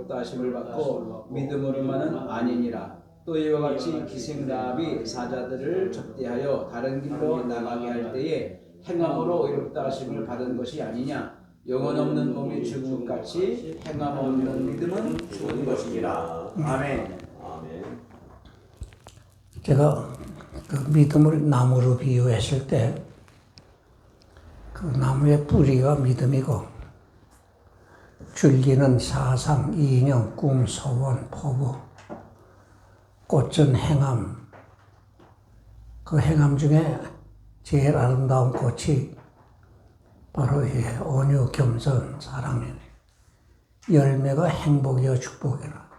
의롭다 하심을 받고 믿음으로만은 아니니라. 또 이와 같이 기생라합이 사자들을 접대하여 다른 길로 나가게 할 때에 행함으로 의롭다 하심을 받은 것이 아니냐. 영혼 없는 몸이 죽은 것 같이 행함 없는 믿음은 죽은 것이니라. 아멘. 제가 그 믿음을 나무로 비유했을 때 그 나무의 뿌리가 믿음이고 줄기는 사상, 이념, 꿈, 소원, 포부, 꽃은 행함. 그 행함 중에 제일 아름다운 꽃이 바로 온유, 겸손, 사랑이네. 열매가 행복이요 축복이라.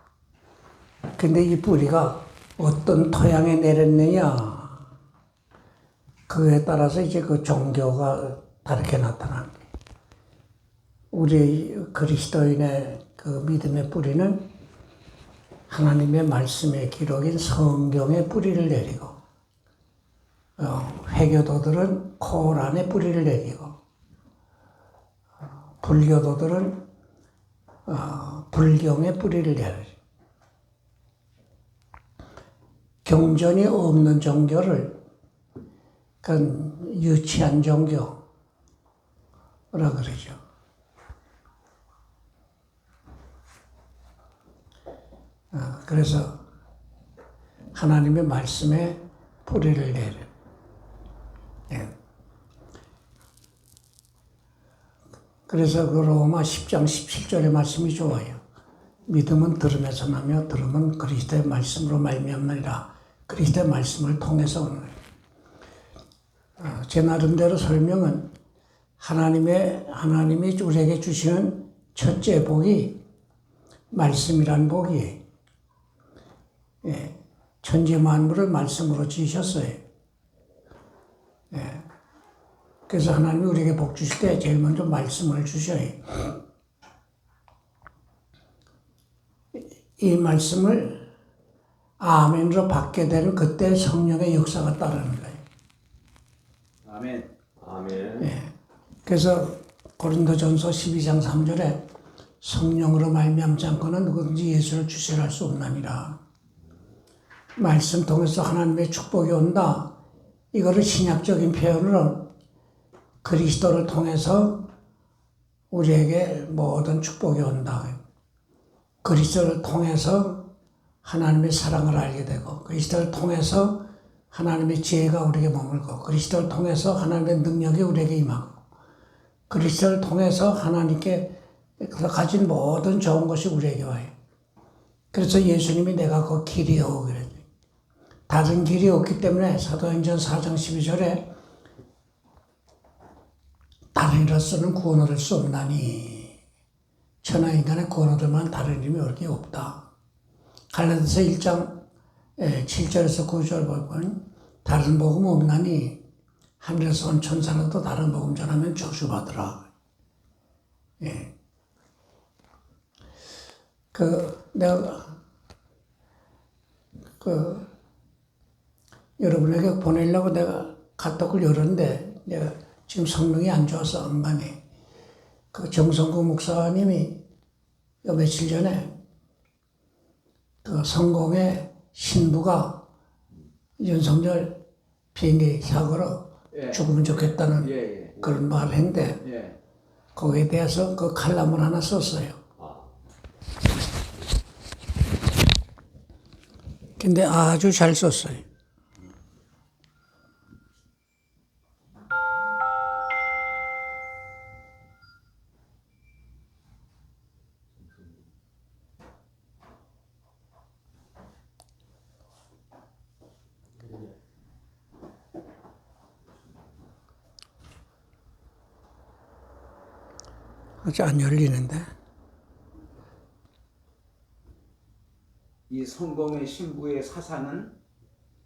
근데 이 뿌리가 어떤 토양에 내렸느냐, 그에 따라서 이제 그 종교가 다르게 나타나는 거예요. 우리 그리스도인의 그 믿음의 뿌리는 하나님의 말씀의 기록인 성경의 뿌리를 내리고, 회교도들은 코란의 뿌리를 내리고, 불교도들은 불경의 뿌리를 내리고, 경전이 없는 종교를 그건 유치한 종교라 그러죠. 그래서 하나님의 말씀에 뿌리를 내려. 그래서 그 로마 10장 17절의 말씀이 좋아요. 믿음은 들음에서 나며 들음은 그리스도의 말씀으로 말미암느니라. 그리스도의 말씀을 통해서 오는 거예요. 제 나름대로 설명은 하나님이 우리에게 주시는 첫째 복이 말씀이란 복이에요. 천지 만물을 말씀으로 지으셨어요. 그래서 하나님이 우리에게 복 주실 때 제일 먼저 말씀을 주셔요. 이 말씀을 아멘으로 받게 되는 그때 성령의 역사가 따르는 거예요. 아멘. 아멘. 그래서 고린도전서 12장 3절에 성령으로 말미암지 않고는 누구든지 예수를 주시할 수 없나니라. 말씀 통해서 하나님의 축복이 온다. 이거를 신약적인 표현으로 그리스도를 통해서 우리에게 모든 축복이 온다. 그리스도를 통해서 하나님의 사랑을 알게 되고, 그리스도를 통해서 하나님의 지혜가 우리에게 머물고, 그리스도를 통해서 하나님의 능력이 우리에게 임하고, 그리스도를 통해서 하나님께 가진 모든 좋은 것이 우리에게 와요. 그래서 예수님이 내가 그 길이요 그랬죠. 다른 길이 없기 때문에 사도행전 4장 12절에 다른 이로서는 구원 얻을 수 없나니 천하인간의 구원 얻을 만한 다른 이름이 어디 없다. 갈라디아서 1장 7절에서 9절 보면 다른 복음 없나니 하늘에서 온 천사라도 다른 복음 전하면 저주받으라. 내가 여러분에게 보내려고 내가 카톡을 열었는데 내가 지금 성능이 안 좋아서 안 가네. 그 정성구 목사님이 며칠 전에 그 성공의 신부가 윤석열 비행기 사고로 죽으면 좋겠다는 그런 말을 했는데 거기에 대해서 그 칼럼을 하나 썼어요. 근데 아주 잘 썼어요. 아직 안 열리는데. 이 성공의 신부의 사상은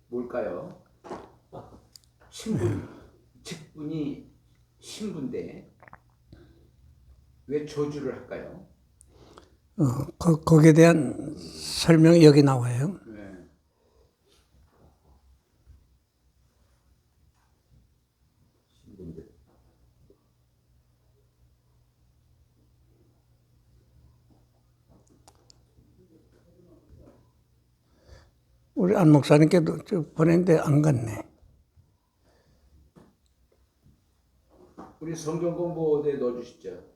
뭘까요? 직분이 신부인데 왜 저주를 할까요? 거기에 대한 설명이 여기 나와요. 우리 안 목사님께도 보냈는데 안 갔네. 우리 성경 공부에 넣어주시죠.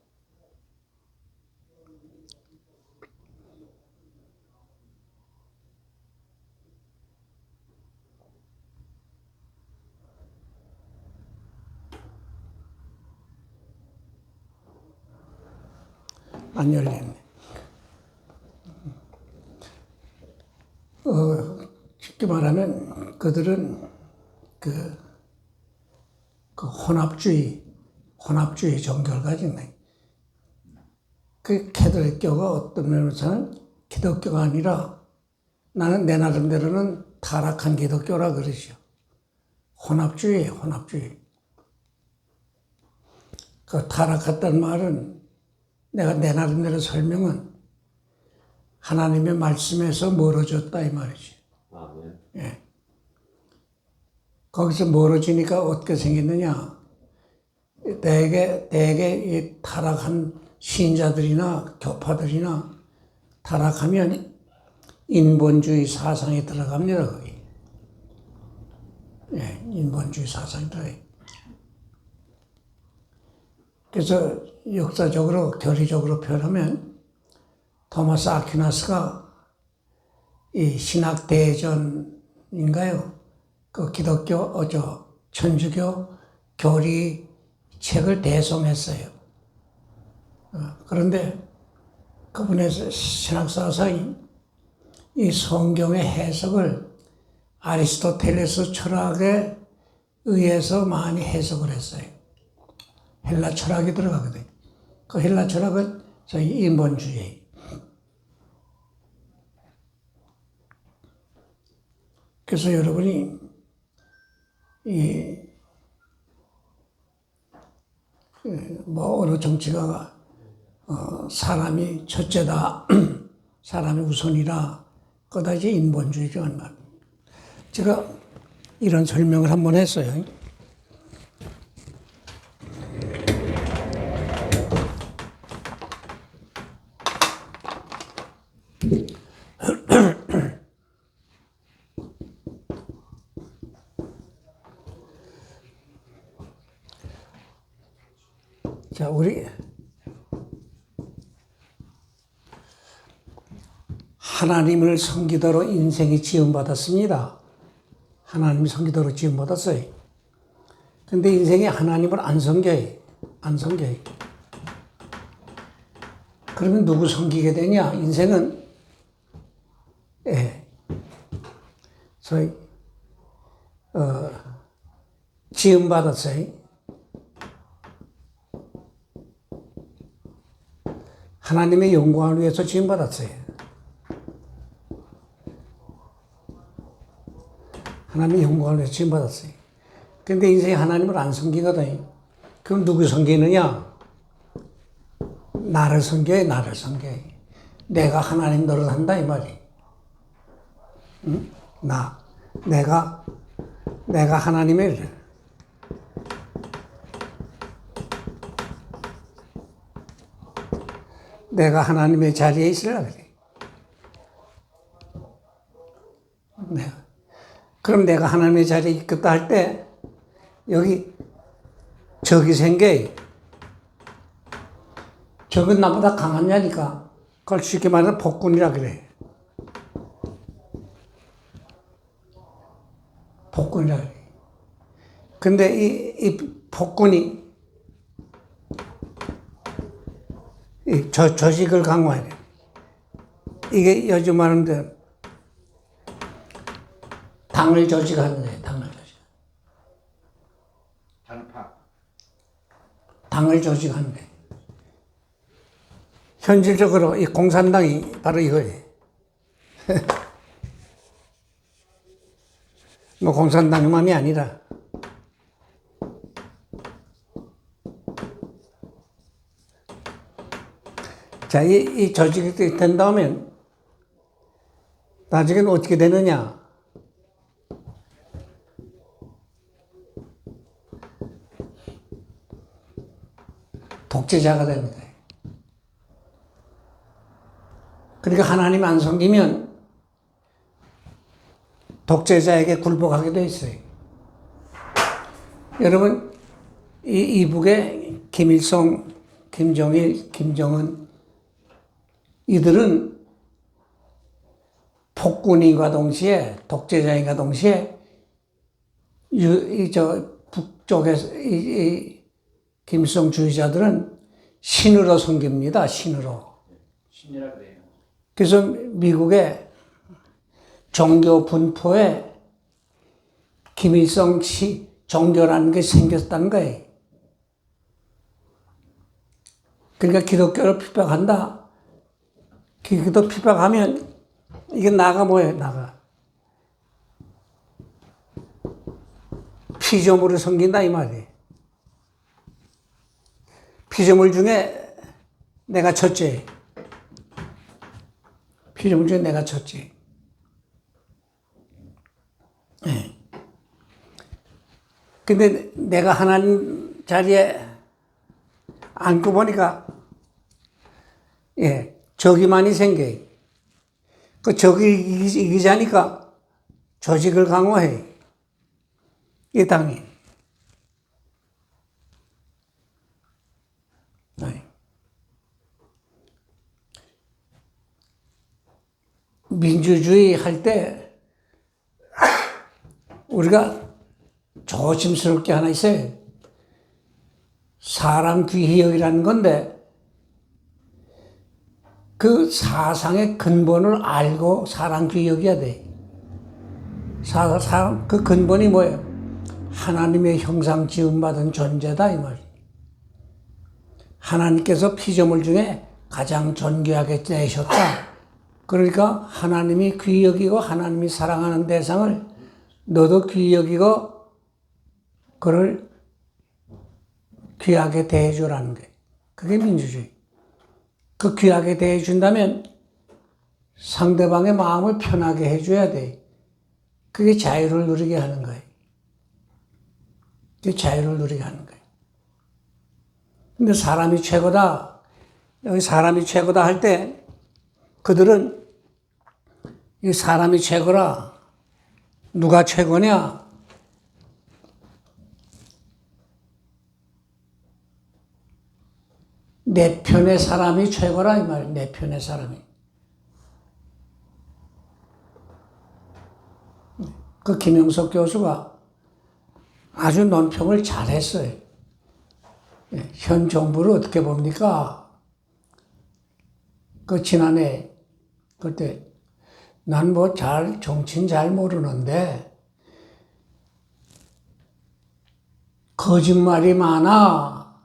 안 열렸네. 쉽게 말하면 그들은 그 혼합주의 종교를 가진 거예요. 그 기독교가 어떤 면에서는 기독교가 아니라 나는 내 나름대로는 타락한 기독교라 그러죠. 혼합주의예요, 혼합주의. 그 타락했다는 말은 내가 내 나름대로 설명은 하나님의 말씀에서 멀어졌다 이 말이지. 아멘. 예. 거기서 멀어지니까 어떻게 생겼느냐? 대개 이 타락한 신자들이나 교파들이나 타락하면 인본주의 사상에 들어갑니다, 거기. 예, 인본주의 사상에 들어가요. 그래서 역사적으로, 교리적으로 표현하면 토마스 아퀴나스가 이 신학대전인가요? 그 기독교, 천주교 교리 책을 대송했어요. 그런데 그분의 신학사상이 이 성경의 해석을 아리스토텔레스 철학에 의해서 많이 해석을 했어요. 헬라 철학이 들어가거든요. 그 헬라 철학은 저희 인본주의. 그래서 여러분이 어느 정치가가 사람이 첫째다, 사람이 우선이라, 그다지 인본주의죠. 제가 이런 설명을 한번 했어요. 자, 우리 하나님을 섬기도록 인생이 지음받았습니다. 하나님이 섬기도록 지음받았어요. 근데 인생이 하나님을 안 섬겨요. 안 섬겨요. 그러면 누구 섬기게 되냐? 인생은 소위 지음받았어요. 하나님의 영광을 위해서 지음받았어요. 하나님의 영광을 위해서 지음받았어요. 근데 인생이 하나님을 안 섬기거든. 그럼 누구 섬기느냐? 나를 섬겨요, 나를 섬겨요. 내가 하나님 노릇한다 이 말이. 응? 내가 하나님의 일. 내가 하나님의 자리에 있으라 그래. 그럼 내가 하나님의 자리에 있겠다 할 때 여기 적이 생겨요. 적은 나보다 강한 자니까 그걸 쉽게 말해서 폭군이라 그래. 폭군이라 그래. 근데 이 폭군이 조직을 강화해. 이게 요즘 말하는 당을 조직하는 거예요. 당을 조직. 당을 조직하는 거예요. 현실적으로 이 공산당이 바로 이거예요. 뭐 공산당만이 아니라 자, 이 조직이 된다면 나중에는 어떻게 되느냐? 독재자가 됩니다. 그러니까 하나님 안 섬기면 독재자에게 굴복하게 돼 있어요. 여러분, 이북의 김일성, 김정일, 김정은 이들은 폭군인과 동시에 독재자인과 동시에 북쪽에서 김일성주의자들은 신으로 섬깁니다. 신으로. 신이라 그래요. 그래서 미국의 종교 분포에 김일성 종교라는 게 생겼다는 거예요. 그러니까 기독교를 핍박한다. 기독교 핍박하면 이게 나가 뭐예요? 나가. 피조물을 섬긴다 이 말이에요. 피조물 중에 내가 첫째. 피조물 중에 내가 첫째. 네. 근데 내가 하나님 자리에 앉고 보니까 적이 많이 생겨요. 그 적이 이기자니까 조직을 강화해. 이 당이. 민주주의 할 때 우리가 조심스럽게 하나 있어요. 사람 귀희역이라는 건데 그 사상의 근본을 알고 사람 귀희역이어야 돼. 그 근본이 뭐예요? 하나님의 형상 지음받은 존재다 이 말이에요. 하나님께서 피조물 중에 가장 존귀하게 내셨다. 그러니까 하나님이 귀히 여기고 하나님이 사랑하는 대상을 너도 귀히 여기고 그를 귀하게 대해주라는 게 그게 민주주의. 그 귀하게 대해준다면 상대방의 마음을 편하게 해줘야 돼. 그게 자유를 누리게 하는 거예요. 그게 자유를 누리게 하는 거예요. 근데 사람이 최고다. 여기 사람이 최고다 할 때 그들은 이 사람이 최고라. 누가 최고냐? 내 편의 사람이 최고라 이 말이에요. 내 편의 사람이. 그 김영석 교수가 아주 논평을 잘했어요. 현 정부를 어떻게 봅니까? 그 지난해 그때 난 뭐 정치는 잘 모르는데 거짓말이 많아.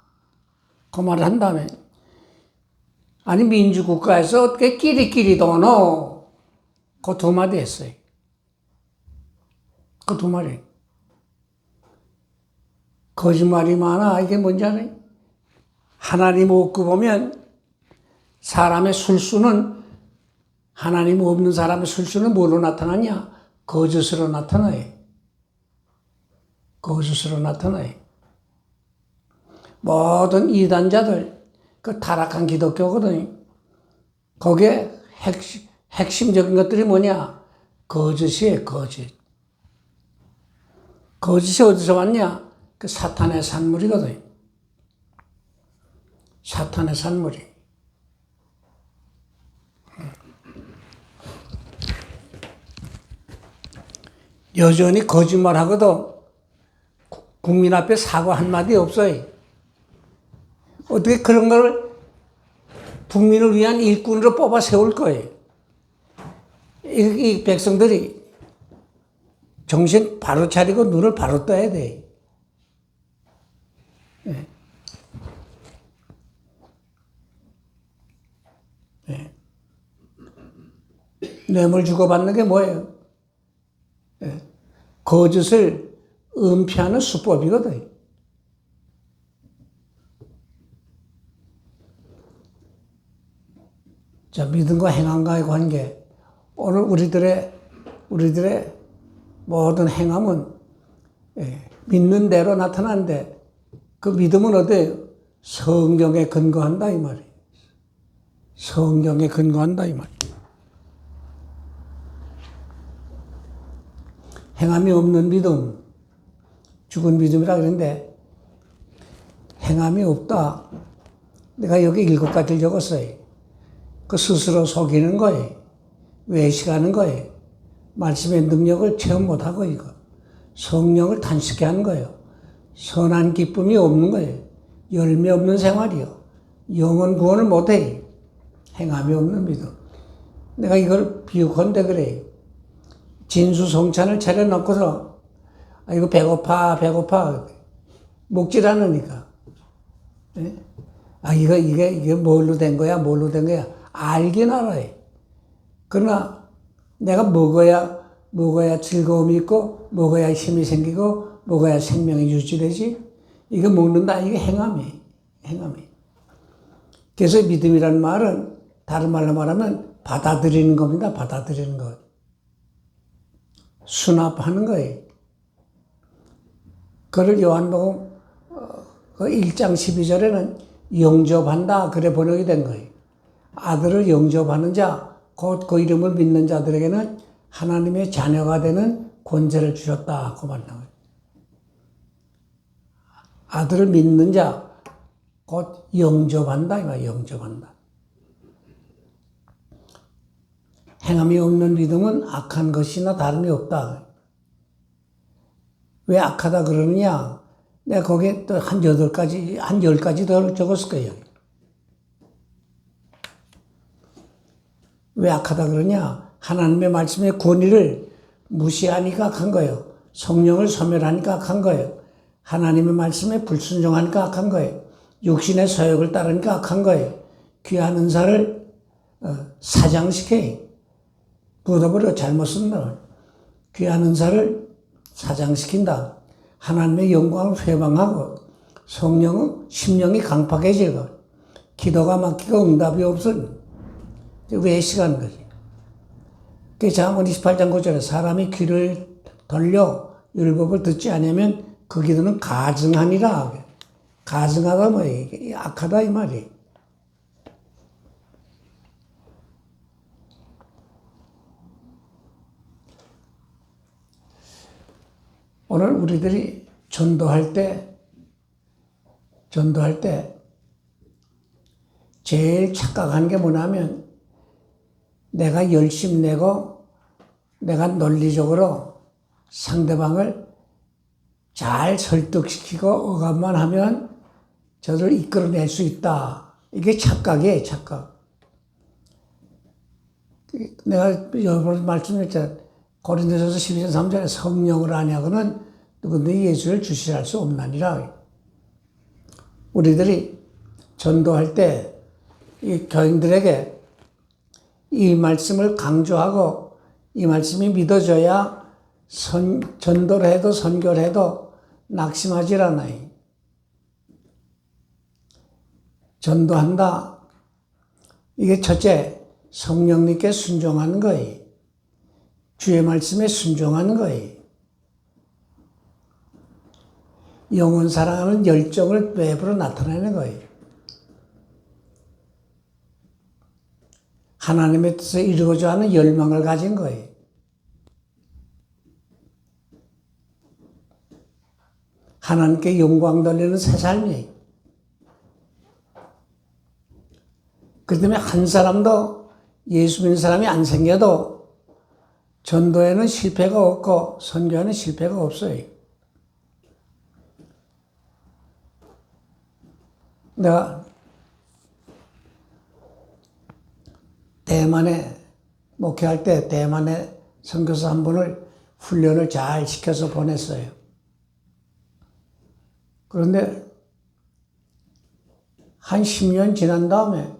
그 말을 한 다음에 아니 민주국가에서 어떻게 끼리끼리 도노? 그 두 마디 했어요. 그 두 마디. 거짓말이 많아. 이게 뭔지 알아요? 하나님 없고 보면 사람의 술수는 하나님 없는 사람의 술수는 뭘로 나타나냐? 거짓으로 나타나요. 거짓으로 나타나요. 모든 이단자들, 그 타락한 기독교거든요. 거기에 핵심적인 것들이 뭐냐? 거짓이에요, 거짓. 거짓이 어디서 왔냐? 그 사탄의 산물이거든요. 사탄의 산물이. 여전히 거짓말하고도 국민 앞에 사과 한마디 없어요. 어떻게 그런 걸 국민을 위한 일꾼으로 뽑아 세울 거예요. 이 백성들이 정신 바로 차리고 눈을 바로 떠야 돼. 네. 네. 뇌물 주고받는 게 뭐예요? 네. 거짓을 은폐하는 수법이거든. 자, 믿음과 행함과의 관계. 오늘 우리들의 모든 행함은 믿는 대로 나타나는데 그 믿음은 어때요? 성경에 근거한다 이 말이에요. 성경에 근거한다 이 말이에요. 행함이 없는 믿음, 죽은 믿음이라 그러는데 행함이 없다. 내가 여기 7가지를 적었어요. 그 스스로 속이는 거예요. 외식하는 거예요. 말씀의 능력을 체험 못하고 이거. 성령을 단식해 하는 거예요. 선한 기쁨이 없는 거예요. 열매 없는 생활이요. 영혼 구원을 못해. 행함이 없는 믿음. 내가 이걸 비유컨대 그래. 진수성찬을 차려놓고서 이거 배고파 먹질 않으니까. 예? 이게 뭘로 된 거야? 뭘로 된 거야? 알긴 알아요. 그러나 내가 먹어야 즐거움이 있고, 먹어야 힘이 생기고, 먹어야 생명이 유지되지? 이거 먹는다, 이게 행함이에요. 그래서 믿음이라는 말은, 다른 말로 말하면, 받아들이는 겁니다. 받아들이는 것. 수납하는 거예요. 그걸 요한복음 1장 12절에는 영접한다, 그래 번역이 된 거예요. 아들을 영접하는 자, 곧 그 이름을 믿는 자들에게는 하나님의 자녀가 되는 권세를 주셨다, 그 말이에요. 아들을 믿는 자, 곧 영접한다, 이 말이에요. 영접한다. 행함이 없는 믿음은 악한 것이나 다름이 없다. 왜 악하다 그러느냐? 내가 거기에 또 한 10가지 더 적었을 거예요. 왜 악하다 그러냐? 하나님의 말씀의 권위를 무시하니까 악한 거예요. 성령을 소멸하니까 악한 거예요. 하나님의 말씀에 불순종하니까 악한 거예요. 육신의 소욕을 따르니까 악한 거예요. 귀한 은사를 사장시켜요. 부어버려 잘못 쓴다. 귀한 은사를 사장시킨다. 하나님의 영광을 회방하고 성령은 심령이 강팍해지고 기도가 막히고 응답이 없은 외식하는 거지. 그 잠언 28장 9절에 사람이 귀를 돌려 율법을 듣지 않으면 그 기도는 가증하니라. 가증하다 뭐 악하다 이 말이. 오늘 우리들이 전도할 때 제일 착각하는 게 뭐냐면 내가 열심 내고 내가 논리적으로 상대방을 잘 설득시키고 억압만 하면 저를 이끌어낼 수 있다. 이게 착각이에요, 착각. 내가 여러 번 말씀했잖아요. 고린도전서 12장 3절에 성령을 아냐고는 누구든지 예수를 주시할 수 없나니라. 우리들이 전도할 때 이 교인들에게 이 말씀을 강조하고 이 말씀이 믿어져야 전도를 해도 선교를 해도 낙심하질 않아요. 전도한다. 이게 첫째, 성령님께 순종하는 거예요. 주의 말씀에 순종하는 거예요. 영혼 사랑하는 열정을 외부로 나타내는 거예요. 하나님의 뜻을 이루고자 하는 열망을 가진 거예요. 하나님께 영광 돌리는 새 삶이에요. 그 때문에 한 사람도 예수 믿는 사람이 안 생겨도 전도에는 실패가 없고 선교에는 실패가 없어요. 내가 대만에 목회할 때 대만에 선교사 한 분을 훈련을 잘 시켜서 보냈어요. 그런데 한 10년 지난 다음에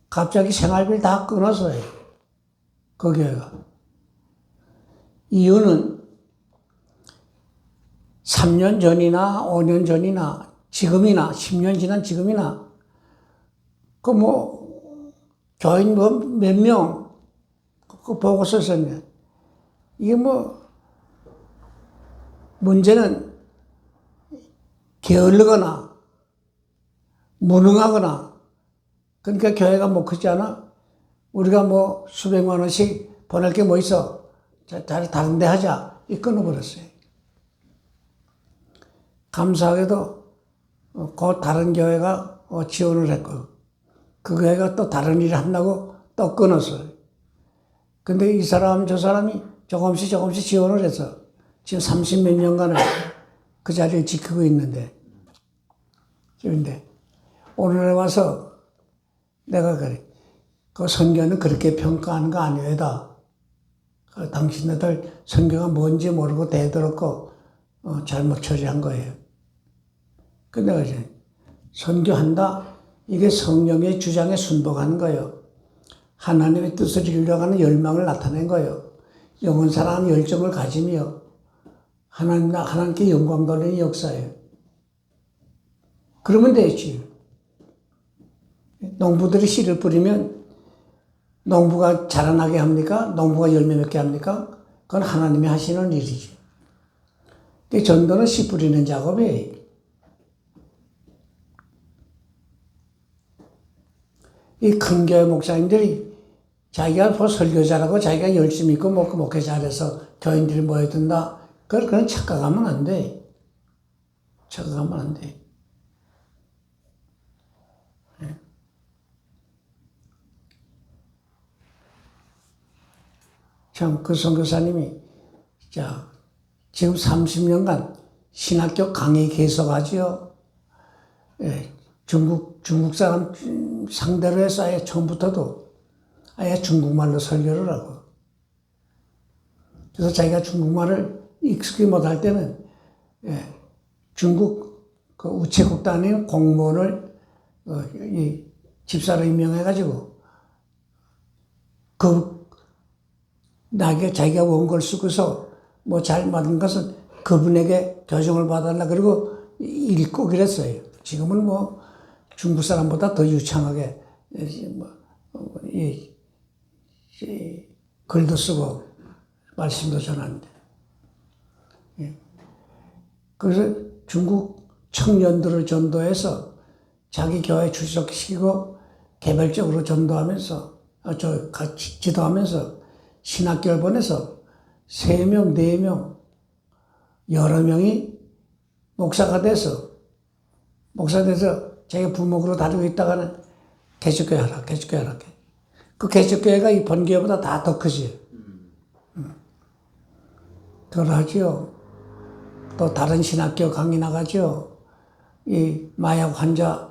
갑자기 생활비를 다 끊었어요. 그 교회가. 이유는 3년 전이나 5년 전이나 지금이나 10년 지난 지금이나 교인 몇 명 그 보고서 썼네. 이게 문제는 게을르거나 무능하거나 그러니까 교회가 못 크지 않아? 우리가 수백만 원씩 보낼 게 뭐 있어? 다른 데 하자. 이 끊어버렸어요. 감사하게도 그 다른 교회가 지원을 했고 그 교회가 또 다른 일을 한다고 또 끊었어요. 근데 이 사람 저 사람이 조금씩 지원을 해서 지금 30몇 년간을 그 자리를 지키고 있는데 근데 오늘에 와서 내가 그래 그 선교는 그렇게 평가하는 거 아니오다. 당신네들 선교가 뭔지 모르고 대들었고 잘못 처리한 거예요. 근데 내가 이제 선교한다? 이게 성령의 주장에 순복하는 거예요. 하나님의 뜻을 이루려고 하는 열망을 나타낸 거예요. 영원 사랑하는 열정을 가지며 하나님께 영광 돌리는 역사예요. 그러면 되지. 농부들이 씨를 뿌리면 농부가 자라나게 합니까? 농부가 열매 맺게 합니까? 그건 하나님이 하시는 일이지. 전도는 씨 뿌리는 작업이에요. 이 큰 교회 목사님들이 자기가 설교자라고 자기가 열심히 있고 목회 잘해서 교인들이 모여든다. 그건 착각하면 안 돼. 착각하면 안 돼. 참, 그 선교사님이, 지금 30년간 신학교 강의 계속하지요. 예, 중국 사람 상대로 해서 아예 처음부터도 아예 중국말로 설교를 하고. 그래서 자기가 중국말을 익숙히 못할 때는, 중국 그 우체국 다니는 공무원을, 이 집사로 임명해가지고, 자기가 원고를 쓰고서 뭐 잘 맞은 것은 그분에게 교정을 받았나 그리고 읽고 그랬어요. 지금은 뭐 중국 사람보다 더 유창하게 글도 쓰고 말씀도 전하는데. 그래서 중국 청년들을 전도해서 자기 교회 출석시키고 개별적으로 전도하면서 같이 지도하면서 신학교를 보내서 3명, 4명, 여러 명이 목사가 돼서 자기가 부목으로 다니고 있다가는 개척교회 하라. 그 개척교회가 이 본교회보다 다 더 크지. 그걸 하죠. 또 다른 신학교 강의 나가죠. 이 마약 환자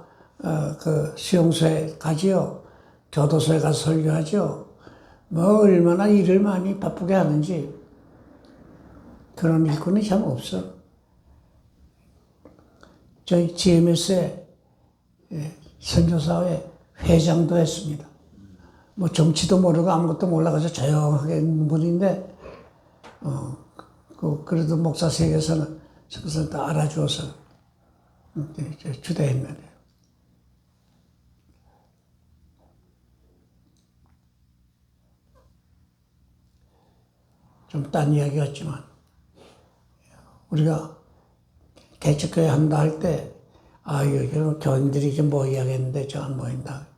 그 수용소에 가지요. 교도소에 가서 설교하죠. 뭐 얼마나 일을 많이 바쁘게 하는지 그런 일꾼이 참 없어. 저희 GMS의 선교사회 회장도 했습니다. 뭐 정치도 모르고 아무것도 몰라가지고 조용하게 있는 분인데 그래도 목사 세계에서는 그것을 다 알아주어서 주대했는데. 좀 딴 이야기 같지만, 우리가 개척교회 한다 할 때, 여기는 교인들이 좀 모여야겠는데, 저 안 모인다.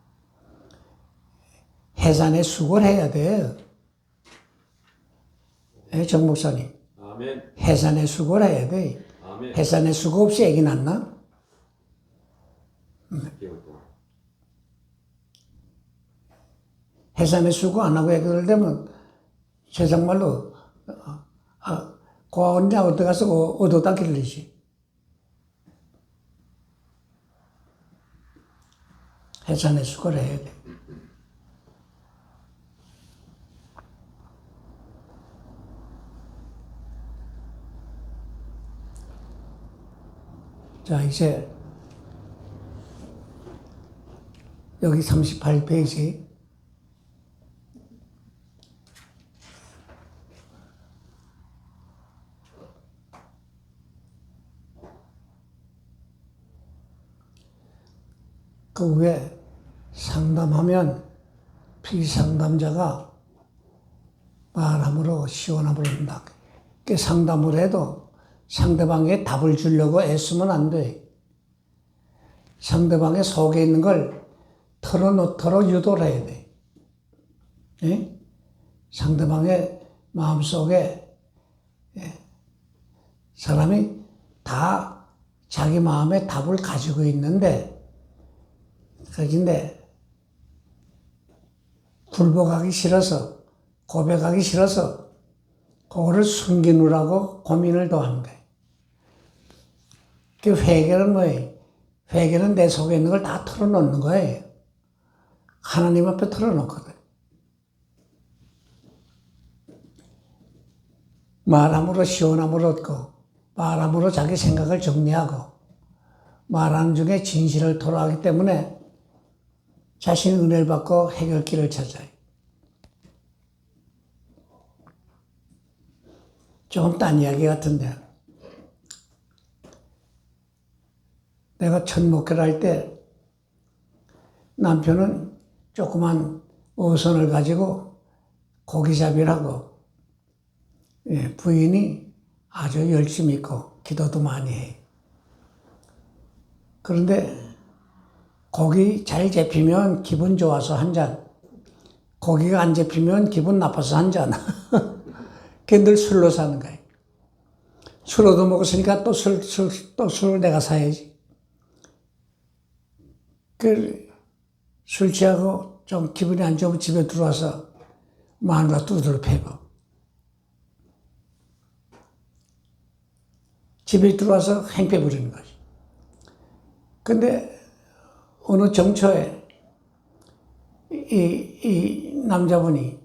해산에 수고를 해야 돼. 정 목사님. 아멘. 해산에 수고를 해야 돼. 아멘. 해산에 수고 없이 애기 낳나? 해산에 수고 안 하고 애기를 되면, 세상말로, 고아원이나 어디 가서 얻어다 길리지. 해산에 수고를 해야 돼. 자, 이제 여기 38페이지. 그 후에 상담하면 피상담자가 말함으로 시원함을 한다. 그 상담을 해도 상대방에게 답을 주려고 애쓰면 안 돼. 상대방의 속에 있는 걸 털어놓도록 유도를 해야 돼. 예? 상대방의 마음속에 사람이 다 자기 마음의 답을 가지고 있는데, 그런데 굴복하기 싫어서, 고백하기 싫어서 그거를 숨기느라고 고민을 더하는 거예요. 그 회개는 뭐예요? 회개는 내 속에 있는 걸 다 털어놓는 거예요. 하나님 앞에 털어놓거든. 말함으로 시원함을 얻고, 말함으로 자기 생각을 정리하고, 말하는 중에 진실을 토로하기 때문에 자신이 은혜를 받고 해결길을 찾아요. 조금 딴 이야기 같은데, 내가 첫 목회를 할 때 남편은 조그만 어선을 가지고 고기잡이를 하고, 부인이 아주 열심히 있고 기도도 많이 해요. 그런데 고기 잘 잡히면 기분 좋아서 한 잔, 고기가 안 잡히면 기분 나빠서 한 잔. 걔들 술로 사는 거예요. 술 얻어먹었으니까 또 술을 내가 사야지. 술 취하고 좀 기분이 안 좋으면 집에 들어와서 마누라 두드려 패고. 집에 들어와서 행패 부리는 거지. 근데 어느 정초에 이 남자분이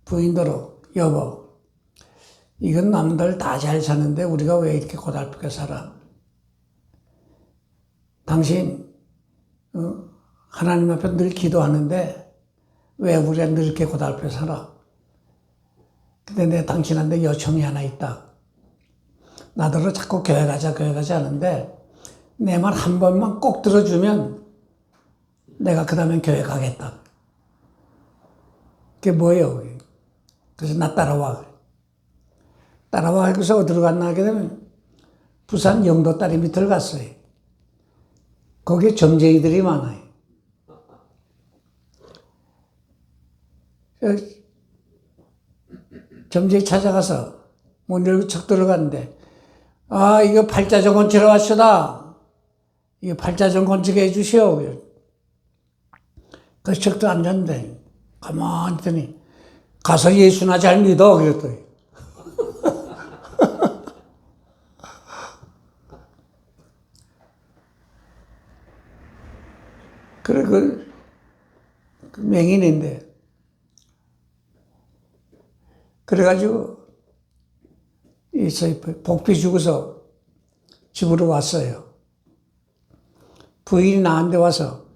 부인도로, 여보, 이건 남들 다 잘 사는데 우리가 왜 이렇게 고달프게 살아? 당신 하나님 앞에 늘 기도하는데 왜 우리가 늘 이렇게 고달프게 살아? 근데 내 당신한테 요청이 하나 있다. 나더러 자꾸 교회 가자 하는데 내 말 한 번만 꼭 들어주면 내가 그 다음엔 교회 가겠다. 그게 뭐예요? 그래서 나 따라와. 그래서 어디로 갔나 하게 되면 부산 영도 다리 밑을 갔어요. 거기에 점쟁이들이 많아요. 점쟁이 찾아가서 문 열고 척 들어갔는데, 아, 이거 팔자정 건치러 왔시다. 이거 팔자정 건치게 해주시오. 그래서 척도 앉았는데, 가만히 있더니, 가서 예수나 잘 믿어. 그랬더니. 그래, 그 맹인인데. 그래가지고, 복비 주고서 집으로 왔어요. 부인이 나한테 와서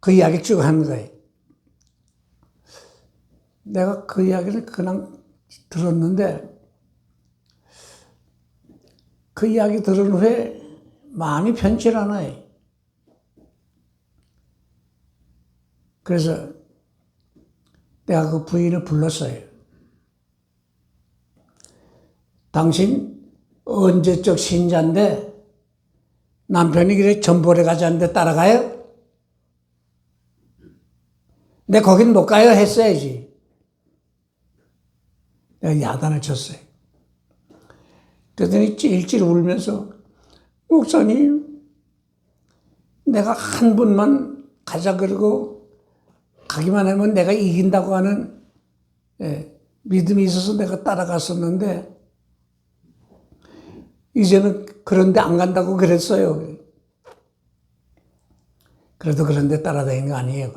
그 이야기 쭉 하는 거예요. 내가 그 이야기를 그냥 들었는데, 그 이야기 들은 후에 마음이 편치 않아요. 그래서 내가 그 부인을 불렀어요. 당신 언제적 신자인데 남편이 그래 전보래 가자는데 따라가요? 내 거긴 못 가요 했어야지. 내가 야단을 쳤어요. 그랬더니 찔찔 울면서, 목사님, 내가 한 번만 가자 그러고 가기만 하면 내가 이긴다고 하는 믿음이 있어서 내가 따라갔었는데 이제는 그런데 안 간다고 그랬어요. 그래도 그런데 따라다니는 거 아니에요.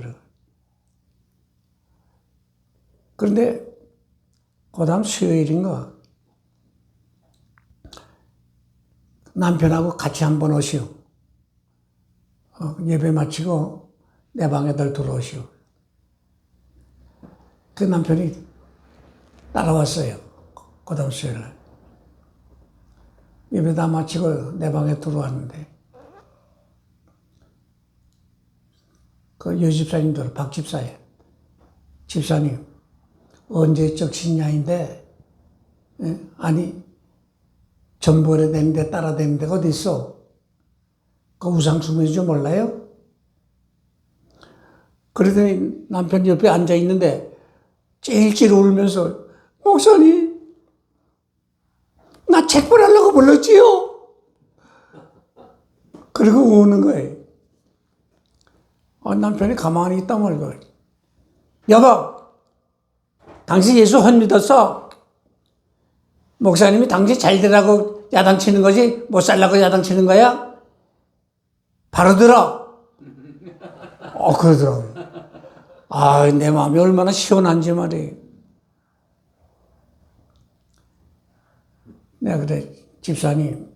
그런데 그 다음 수요일인가 남편하고 같이 한번 오시오. 예배 마치고 내 방에들 들어오시오. 그 남편이 따라왔어요. 그 다음 수요일날. 예배 다 마치고 내 방에 들어왔는데, 그 여집사님들, 박집사예요. 집사님, 언제적 신냐인데, 아니, 전보래 되는데 따라다니는 데가 어디 있어? 그 우상 숭배인 줄 몰라요? 그러더니 남편 옆에 앉아있는데 찔찔 울면서, 목사님, 나 책벌하려고 불렀지요. 그리고 우는 거예요. 남편이 가만히 있다 말고, 여보, 당신 예수 혼 믿었어? 목사님이 당신 잘 되라고 야단치는 거지? 못 살라고 야단치는 거야? 바로 들어. 그러더라고. 내 마음이 얼마나 시원한지 말이에요. 내가 그래, 집사님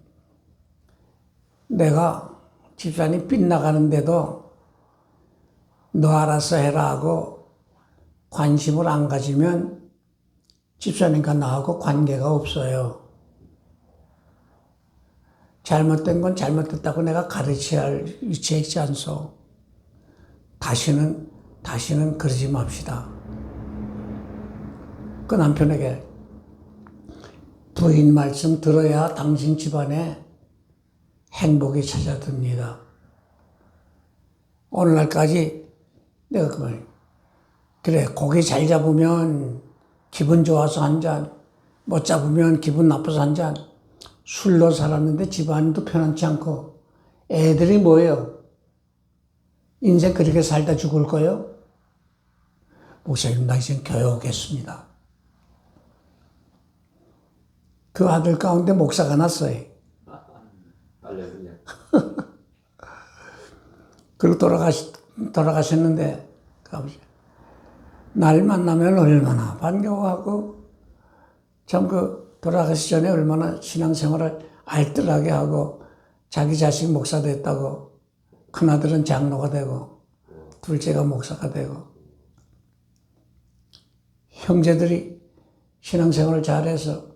빗나가는데도 너 알아서 해라 하고 관심을 안 가지면 집사님과 나하고 관계가 없어요. 잘못된 건 잘못됐다고 내가 가르쳐야 할 위치에 있지 않소. 다시는 그러지 맙시다. 그 남편에게 부인 말씀 들어야 당신 집안에 행복이 찾아듭니다. 오늘날까지 내가 그 말, 그래, 고기 잘 잡으면 기분 좋아서 한 잔, 못 잡으면 기분 나빠서 한 잔, 술로 살았는데 집안도 편안치 않고, 애들이 뭐예요? 인생 그렇게 살다 죽을 거예요? 목사님, 나 이제 교회 오겠습니다. 그 아들 가운데 목사가 났어요. 그리고 돌아가셨는데, 날 만나면 얼마나 반가워하고, 참 돌아가시 전에 얼마나 신앙생활을 알뜰하게 하고, 자기 자식 목사 됐다고, 큰아들은 장로가 되고, 둘째가 목사가 되고, 형제들이 신앙생활을 잘해서,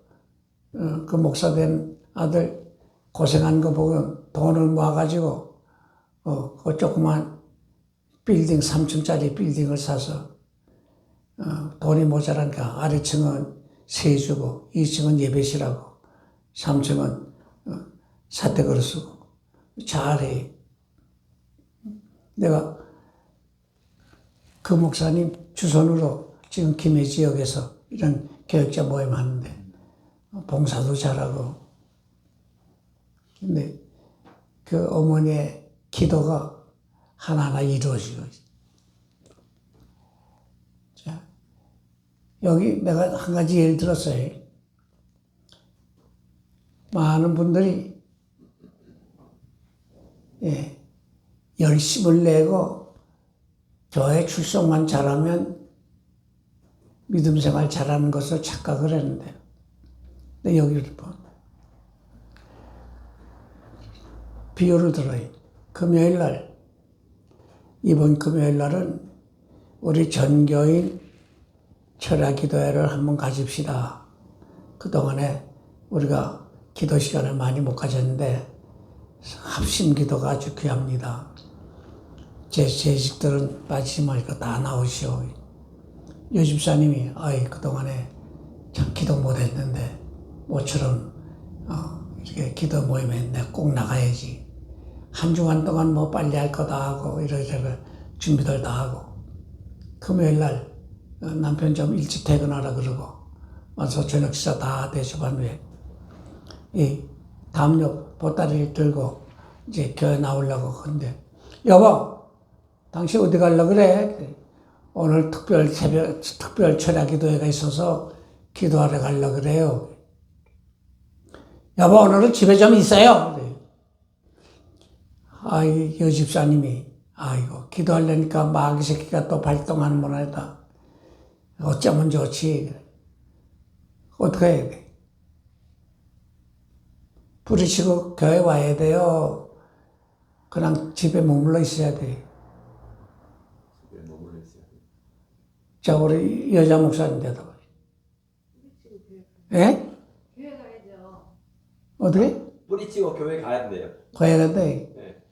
그 목사 된 아들 고생한 거 보고 돈을 모아가지고, 그 조그만 빌딩, 3층짜리 빌딩을 사서, 돈이 모자라니까 아래층은 세주고, 2층은 예배실하고, 3층은 사택으로 쓰고, 잘해. 내가 그 목사님 주선으로 지금 김해 지역에서 이런 교육자 모임 하는데, 봉사도 잘하고, 근데 그 어머니의 기도가 하나하나 이루어지고. 자, 여기 내가 한 가지 예를 들었어요. 많은 분들이, 열심을 내고 교회 출석만 잘하면 믿음 생활 잘하는 것을 착각을 했는데, 근데 여기를 봐. 비유를 들어요. 이번 금요일 날은 우리 전교인 철야기도회를 한번 가집시다. 그동안에 우리가 기도 시간을 많이 못 가졌는데 합심 기도가 아주 귀합니다. 제 재직들은 빠지지 말고 다 나오시오. 요 집사님이 그동안에 참 기도 못했는데 모처럼 이렇게 기도 모임에 내가 꼭 나가야지. 한 주간 동안 뭐 빨리 할 거다 하고 이러저러 준비들 다 하고, 금요일 날 남편 좀 일찍 퇴근하라 그러고 와서 저녁 식사 다 대접한 후에 이 담요 보따리 들고 이제 교회 나오려고 하는데, 여보, 당신 어디 가려고 그래? 오늘 특별 철야 기도회가 있어서 기도하러 가려고 그래요. 여보, 오늘은 집에 좀 있어요. 여 집사님이, 기도하려니까 마귀 새끼가 또 발동하는 모양이다. 어쩌면 좋지. 어떻게 해야 돼? 부딪히고 교회 와야 돼요. 그냥 집에 머물러 있어야 돼. 자, 우리 여자 목사님데도. 예? 교회 가야죠. 어떻게? 뿌리치고 교회 가야 돼요. 가야 된대. 네.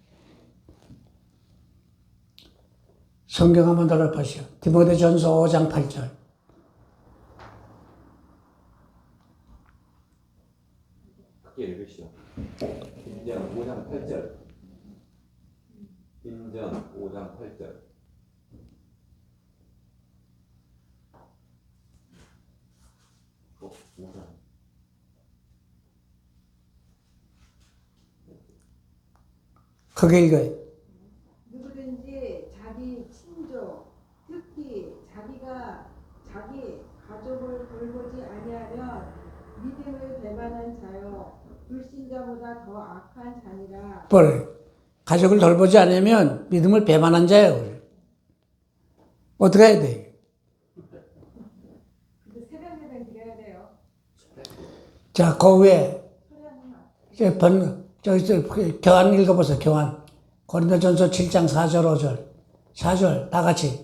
성경 한번 돌아보시오. 디모데전서 5장 8절. 크게 읽으시오. 인전 5장 8절. 인전 5장 8절. 크게 읽어요. 누구든지 자기 친족, 특히 자기가 자기 가족을 돌보지 아니하면 믿음을 배반한 자요 불신자보다 더 악한 자니라. 뭐래? 가족을 돌보지 않으면 믿음을 배반한 자예요. 어떻게 해야 돼? 근데 새벽 예배 드려야 돼요. 자, 그 위에 소리하는 교환 읽어보세요. 교환. 고린도전서 7장 4절 5절 4절 다 같이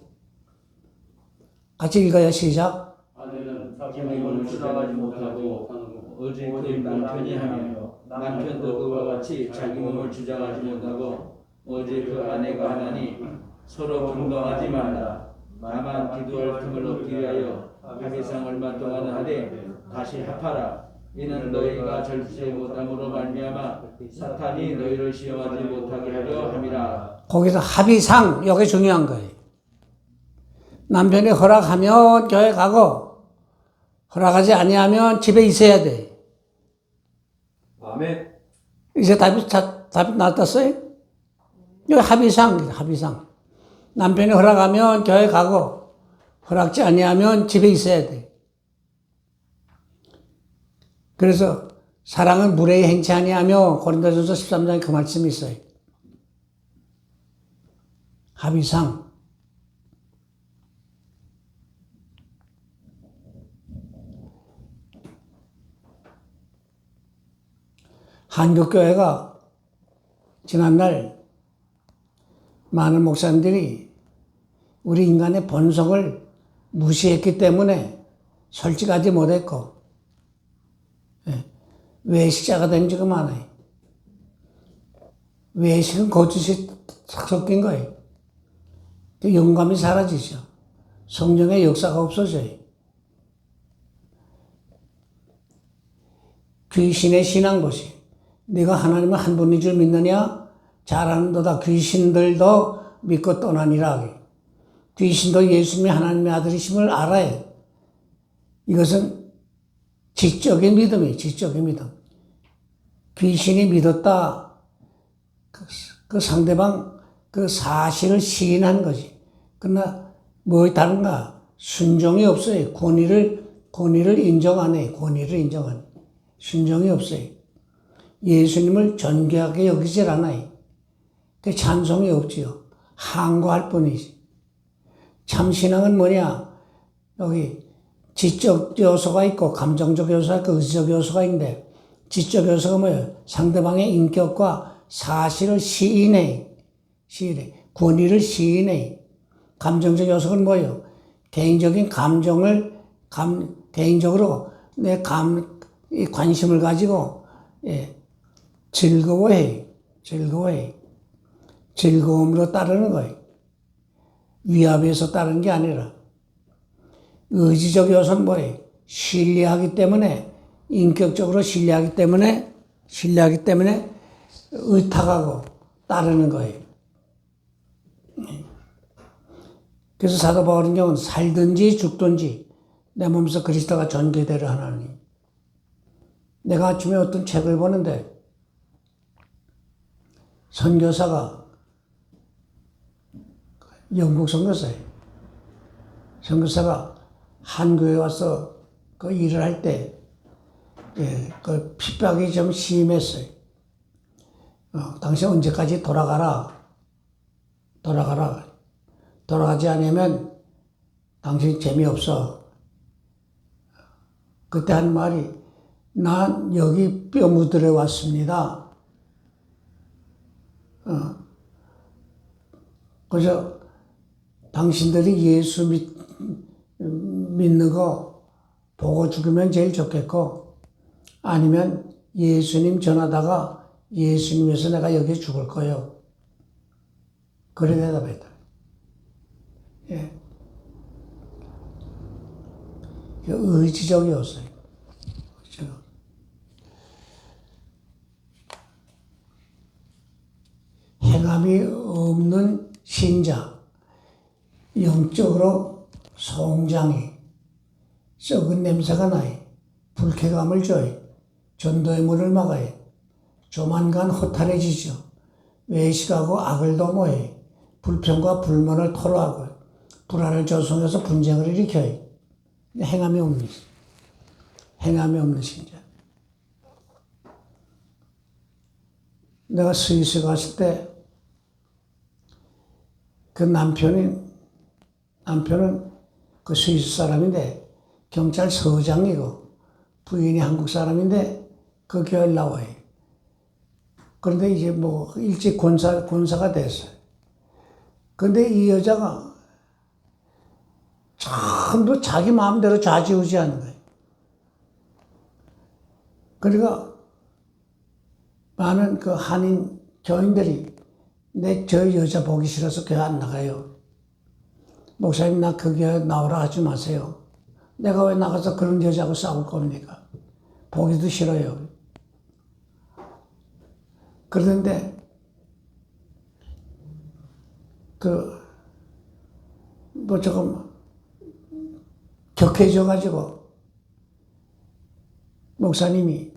읽어요. 시작. 아내는 자기 몸을 주장하지 못하고 오직 그 남편이 하며 남편도 그와 같이 자기 몸을 주장하지 못하고 오직 그 아내가 하나니 서로 분방하지 말라. 다만 기도할 틈을 얻기 위하여 합의상 얼마 동안 하되 다시 합하라. 이는 너희가 절제 못함으로 말미암아 사탄이 너희를 시험하지 못하게 하려 함이라. 거기서 합의상, 이게 중요한 거예요. 남편이 허락하면 교회 가고 허락하지 아니하면 집에 있어야 돼. 아멘. 이제 답이 나왔어요? 여기 합의상. 남편이 허락하면 교회 가고 허락지 아니하면 집에 있어야 돼. 그래서 사랑은 무례히 행치 아니하며 고린도전서 13장에 그 말씀이 있어요. 합의상. 한국교회가 지난날 많은 목사님들이 우리 인간의 본성을 무시했기 때문에 솔직하지 못했고 외식자가 된 지가 많아요. 외식은 거짓이 섞인 거예요. 영감이 사라지죠. 성령의 역사가 없어져요. 귀신의 신앙 보시. 네가 하나님을 한 분인 줄 믿느냐? 잘하는도다. 귀신들도 믿고 떠나니라. 귀신도 예수님이 하나님의 아들이심을 알아요. 이것은 지적인 믿음이에요. 지적인 믿음. 귀신이 믿었다. 그 상대방 그 사실을 시인한 거지. 그러나 뭐 다른가? 순종이 없어요. 권위를 인정 안 해요. 권위를 인정 안 해요. 순종이 없어요. 예수님을 존귀하게 여기질 않아요. 그 찬송이 없지요. 항거할 뿐이지. 참신앙은 뭐냐? 여기 지적 요소가 있고 감정적 요소가 있고 의지적 요소가 있는데 지적 요소가 뭐예요? 상대방의 인격과 사실을 시인해. 권위를 시인해. 감정적 요소는 뭐예요? 개인적인 감정을 개인적으로 내 관심을 가지고 즐거워해. 즐거움으로 따르는 거예요. 위압에서 따르는 게 아니라. 의지적 요소는 뭐예요? 신뢰하기 때문에, 인격적으로 신뢰하기 때문에 의탁하고 따르는 거예요. 그래서 사도 바울은 경우는 살든지 죽든지 내 몸에서 그리스도가 전개되려 하나니. 내가 아침에 어떤 책을 보는데 선교사가 영국 선교사예요. 선교사가 한국에 와서 그 일을 할 때 그 핍박이 좀 심했어요. 당신 언제까지 돌아가지 않으면 당신 재미없어. 그때 한 말이 난 여기 뼈 묻으러 왔습니다. 그래서 당신들이 예수 믿는 거 보고 죽으면 제일 좋겠고 아니면 예수님 전하다가 예수님 위해서 내가 여기 죽을 거예요. 그래 대답했다. 예. 의지적이었어요. 행함이 없는 신자, 영적으로 성장이 썩은 냄새가 나요. 불쾌감을 줘요. 전도의 문을 막아요. 조만간 허탈해지죠. 외식하고 악을 도모해 불평과 불만을 토로하고 불안을 조성해서 분쟁을 일으켜요. 행함이 없는 행함이 없는 신자. 내가 스위스 갔을 때 그 남편은 그 스위스 사람인데 경찰서장이고 부인이 한국 사람인데 그 교회 나와요. 그런데 이제 뭐 일찍 권사가 됐어요. 근데 이 여자가 전부 자기 마음대로 좌지우지하는 거예요. 그러니까 많은 그 한인 교인들이 저 여자 보기 싫어서 교회 안 나가요. 목사님 나 그 교회 나오라 하지 마세요. 내가 왜 나가서 그런 여자하고 싸울 겁니까? 보기도 싫어요. 그런데 뭐 조금 격해져가지고 목사님이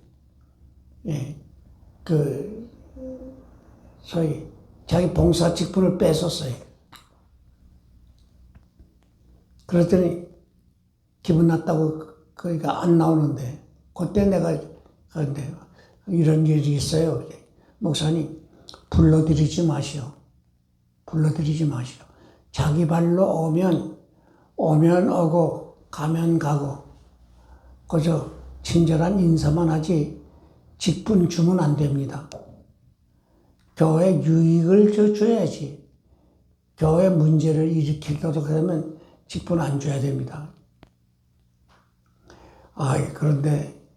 소위 자기 봉사 직분을 뺏었어요. 그랬더니 기분 났다고 그러니까 안 나오는데 그때 내가 그런데 이런 일이 있어요. 목사님 불러들이지 마시오. 불러들이지 마시오. 자기 발로 오면 오고 가면 가고 그저 친절한 인사만 하지 직분 주면 안 됩니다. 교회 유익을 줘야지. 교회 문제를 일으키도록 하면 직분 안 줘야 됩니다. 그런데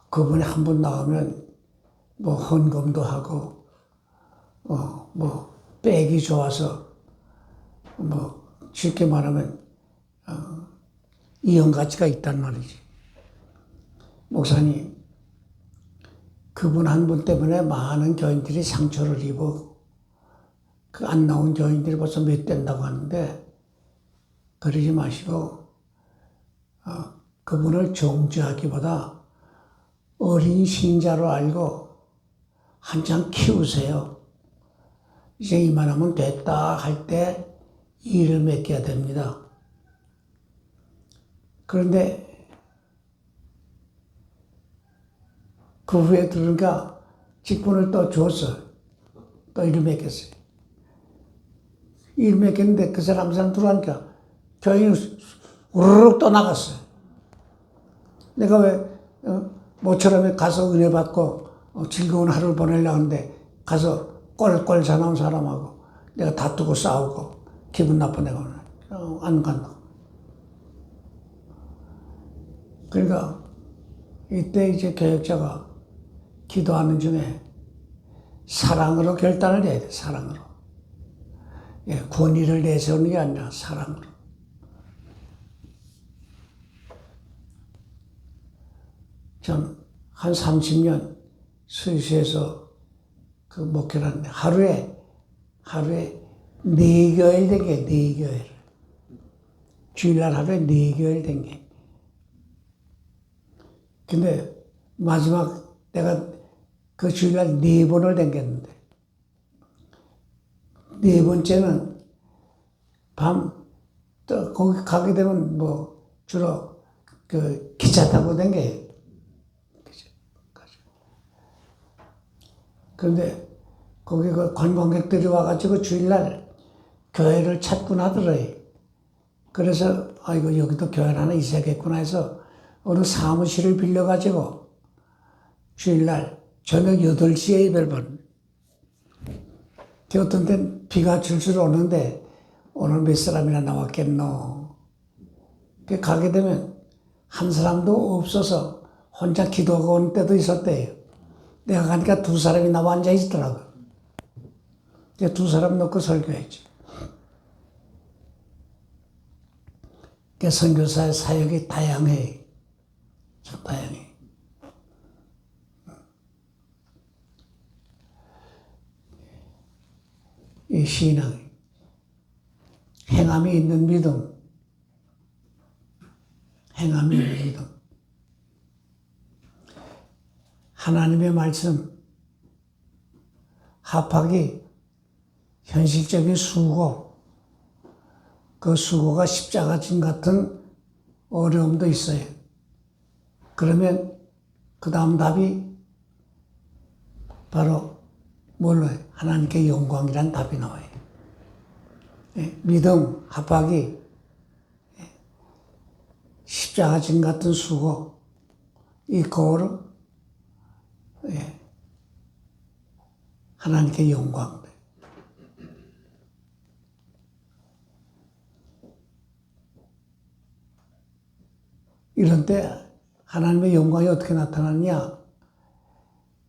그분이 한 번 나오면 뭐 헌금도 하고 뭐 백이 좋아서 뭐 쉽게 말하면 이용 가치가 있단 말이지. 목사님, 그분 한 분 때문에 많은 교인들이 상처를 입어 그 안 나온 교인들이 벌써 몇 된다고 하는데 그러지 마시고 그분을 정죄하기보다 어린 신자로 알고 한참 키우세요. 이제 이만하면 됐다 할 때 일을 맡겨야 됩니다. 그런데 그 후에 들으니까 직분을 또 줬어. 또 일을 맡겼어요. 일 맡겼는데 그 사람 들어가니까 교인이 우르륵 또 나갔어요. 내가 왜 모처럼 가서 은혜 받고 즐거운 하루를 보내려고 하는데 가서 꼴꼴 사나운 사람하고 내가 다투고 싸우고 기분 나쁘네고 안 간다. 그러니까 이때 이제 교역자가 기도하는 중에 사랑으로 결단을 해야 돼. 사랑으로. 권위를 내세우는 게 아니라 사랑으로. 전 한 30년 스위스에서 그 목회를 하는데 하루에 4교일 된 게 4교일. 주일날 하루에 4교일 된 게. 근데 마지막 내가 그 주일날 4번을 댕겼는데 4번째는 또 거기 가게 되면 뭐 주로 그 기차 타고 댕겨요. 그런데 거기 그 관광객들이 와가지고 주일날 교회를 찾곤 하더래요. 그래서 아이고 여기도 교회 하나 있어야겠구나 해서 어느 사무실을 빌려가지고 주일날 저녁 8시에 예배를 받는. 어떤 때는 비가 줄줄 오는데 오늘 몇 사람이나 나왔겠노. 가게 되면 한 사람도 없어서 혼자 기도하고 오는 때도 있었대요. 내가 가니까 2사람이 나와 앉아 있더라고. 2사람 놓고 설교했지. 선교사의 사역이 다양해. 다양해. 이 신앙, 행함이 있는 믿음, 행함이 있는 믿음. 하나님의 말씀, 합학이 현실적인 수고, 그 수고가 십자가진 같은 어려움도 있어요. 그러면 그 다음 답이 바로 뭘로 해요? 하나님께 영광이란 답이 나와요. 믿음, 합학이 십자가진 같은 수고, 이 거를 하나님께 영광. 이런 때 하나님의 영광이 어떻게 나타나느냐?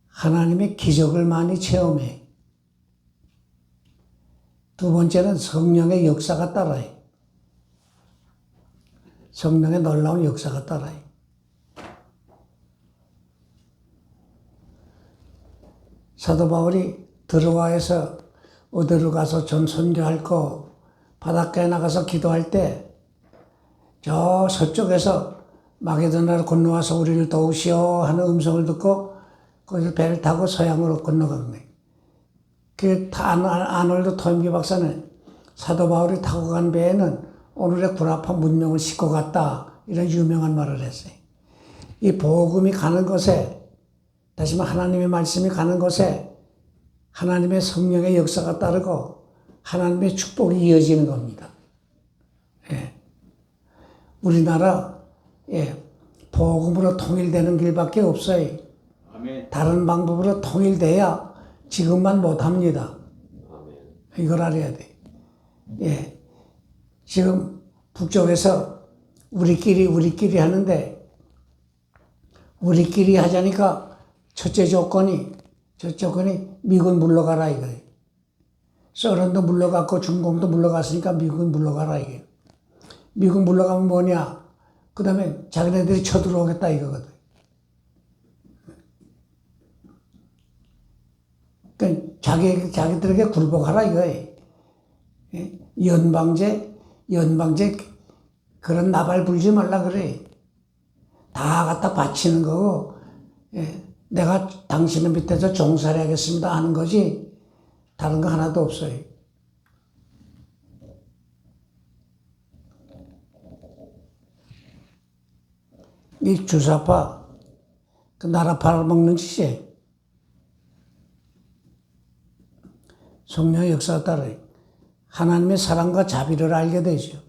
하나님의 기적을 많이 체험해. 두 번째는 성령의 역사가 따라요. 성령의 놀라운 역사가 따라요. 사도 바울이 드로아에서 어디로 가서 전 선교할 거 바닷가에 나가서 기도할 때 저 서쪽에서 마게도나를 건너와서 우리를 도우시오 하는 음성을 듣고 거기서 배를 타고 서양으로 건너간 거예요. 그 아놀드 토인비 박사는 사도 바울이 타고 간 배에는 오늘의 구라파 문명을 싣고 갔다, 이런 유명한 말을 했어요. 이 복음이 가는 곳에, 다시 말해 하나님의 말씀이 가는 곳에 하나님의 성령의 역사가 따르고 하나님의 축복이 이어지는 겁니다. 예. 우리나라 복음으로 통일되는 길밖에 없어요. 아멘. 다른 방법으로 통일돼야 지금만 못합니다. 이걸 알아야 돼. 예. 지금 북쪽에서 우리끼리 하는데, 우리끼리 하자니까 첫째 조건이 미군 물러가라 이거예요. 소련도 물러갔고 중공도 물러갔으니까 미군 물러가라 이거예요. 미군 물러가면 뭐냐? 그 다음에 자기네들이 쳐들어오겠다 이거거든. 그러니까 자기들에게 굴복하라 이거예요. 연방제 그런 나발 불지 말라 그래. 다 갖다 바치는 거고, 내가 당신의 밑에서 종살이 하겠습니다 하는 거지 다른 거 하나도 없어요. 이 주사파, 그 나라 팔아먹는 짓이에요. 성령의 역사가 따라요. 하나님의 사랑과 자비를 알게 되죠.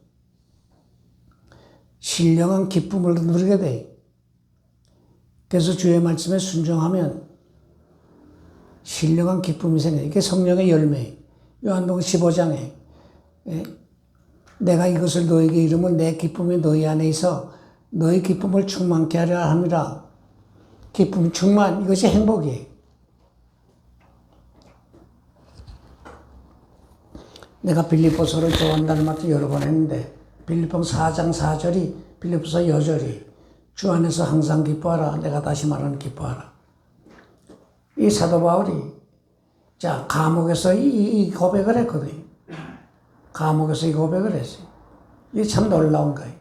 신령한 기쁨을 누리게 돼요. 그래서 주의 말씀에 순종하면 신령한 기쁨이 생겨요. 이게 성령의 열매예요. 요한복음 15장에 내가 이것을 너에게 이르면 내 기쁨이 너희 안에 있어 너희 기쁨을 충만케 하려 함이라. 기쁨 충만, 이것이 행복이에요. 내가 빌립보서를 좋아한다는 말도 여러 번 했는데 빌립보 4장 4절이 빌립보서 여절이 주 안에서 항상 기뻐하라. 내가 다시 말하는 기뻐하라. 이 사도 바울이 감옥에서 이 고백을 했거든요. 감옥에서 이 고백을 했어요. 이게 참 놀라운 거예요.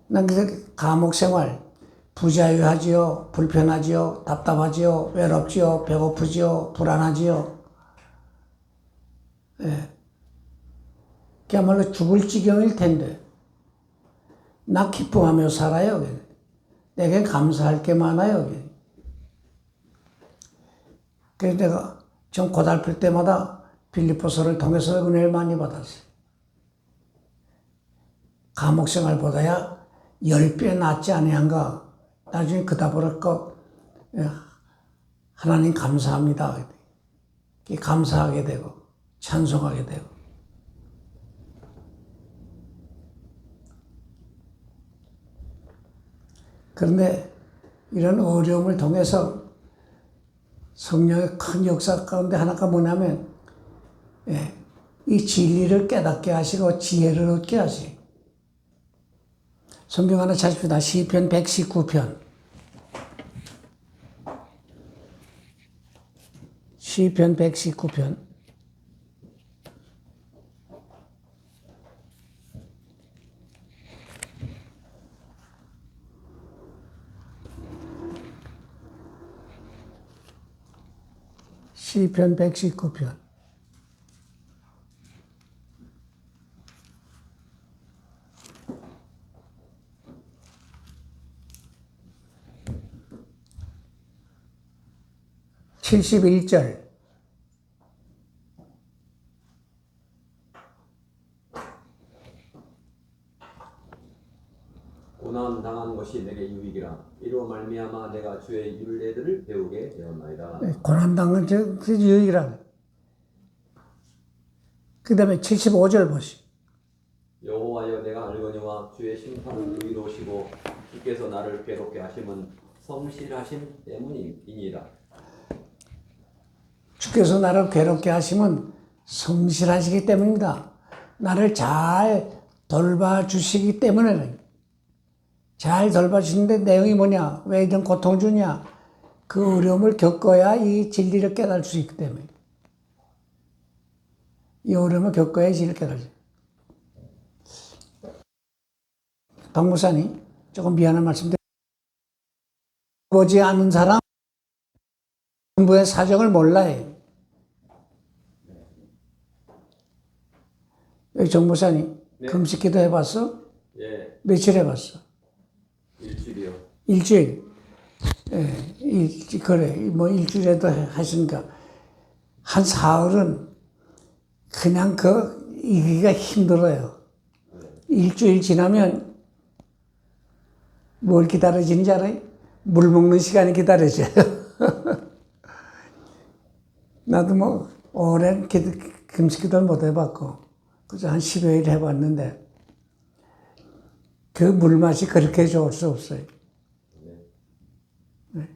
난 그래서 감옥 생활 부자유하지요, 불편하지요, 답답하지요, 외롭지요, 배고프지요, 불안하지요. 그야말로 죽을 지경일 텐데 나 기뻐하며 살아요. 내겐 감사할 게 많아요. 그래서 내가 좀 고달플 때마다 빌립보서를 통해서 은혜를 많이 받았어요. 감옥 생활보다야 10배 낫지 아니한가. 나중에 그 답을 했고 하나님 감사합니다. 감사하게 되고 찬송하게 되고. 그런데 이런 어려움을 통해서 성령의 큰 역사 가운데 하나가 뭐냐면 이 진리를 깨닫게 하시고 지혜를 얻게 하시고. 성경 하나 찾읍시다. 시편 119편. 시편 119편. 시편 119편. (71절) 고난 당한 것이 내게 유익이라. 이로 말미암아 내가 주의 율례들을 배우게 되었나이다. 고난당한 그 유익이라. 그 다음에 75절 보시. 여호와여 내가 알거니와 주의 심판은 의로우시고 주께서 나를 괴롭게 하심은 성실하심 때문이니이다. 주께서 나를 괴롭게 하시면 성실하시기 때문입니다. 나를 잘 돌봐주시기 때문에. 잘 돌봐주시는데 내용이 뭐냐? 왜 이런 고통 주냐? 그 어려움을 겪어야 이 진리를 깨달을 수 있기 때문에. 이 어려움을 겪어야 이 진리를 깨달을 수 있어요. 박 목사님, 조금 미안한 말씀인데, 보지 않은 사람, 전부의 사정을 몰라요. 여기 정 목사님, 네. 금식 기도 해봤어? 예, 며칠 해봤어? 일주일이요. 일주일. 예, 그래. 뭐 일주일에도 하시니까. 한 사흘은 그냥 이기가 힘들어요. 일주일 지나면 뭘 기다려지는지 알아요? 물 먹는 시간이 기다려져요. 나도 뭐, 오랜 금식 기도를 못 해봤고, 그래서 한 10여일 해봤는데, 그 물맛이 그렇게 좋을 수 없어요. 네.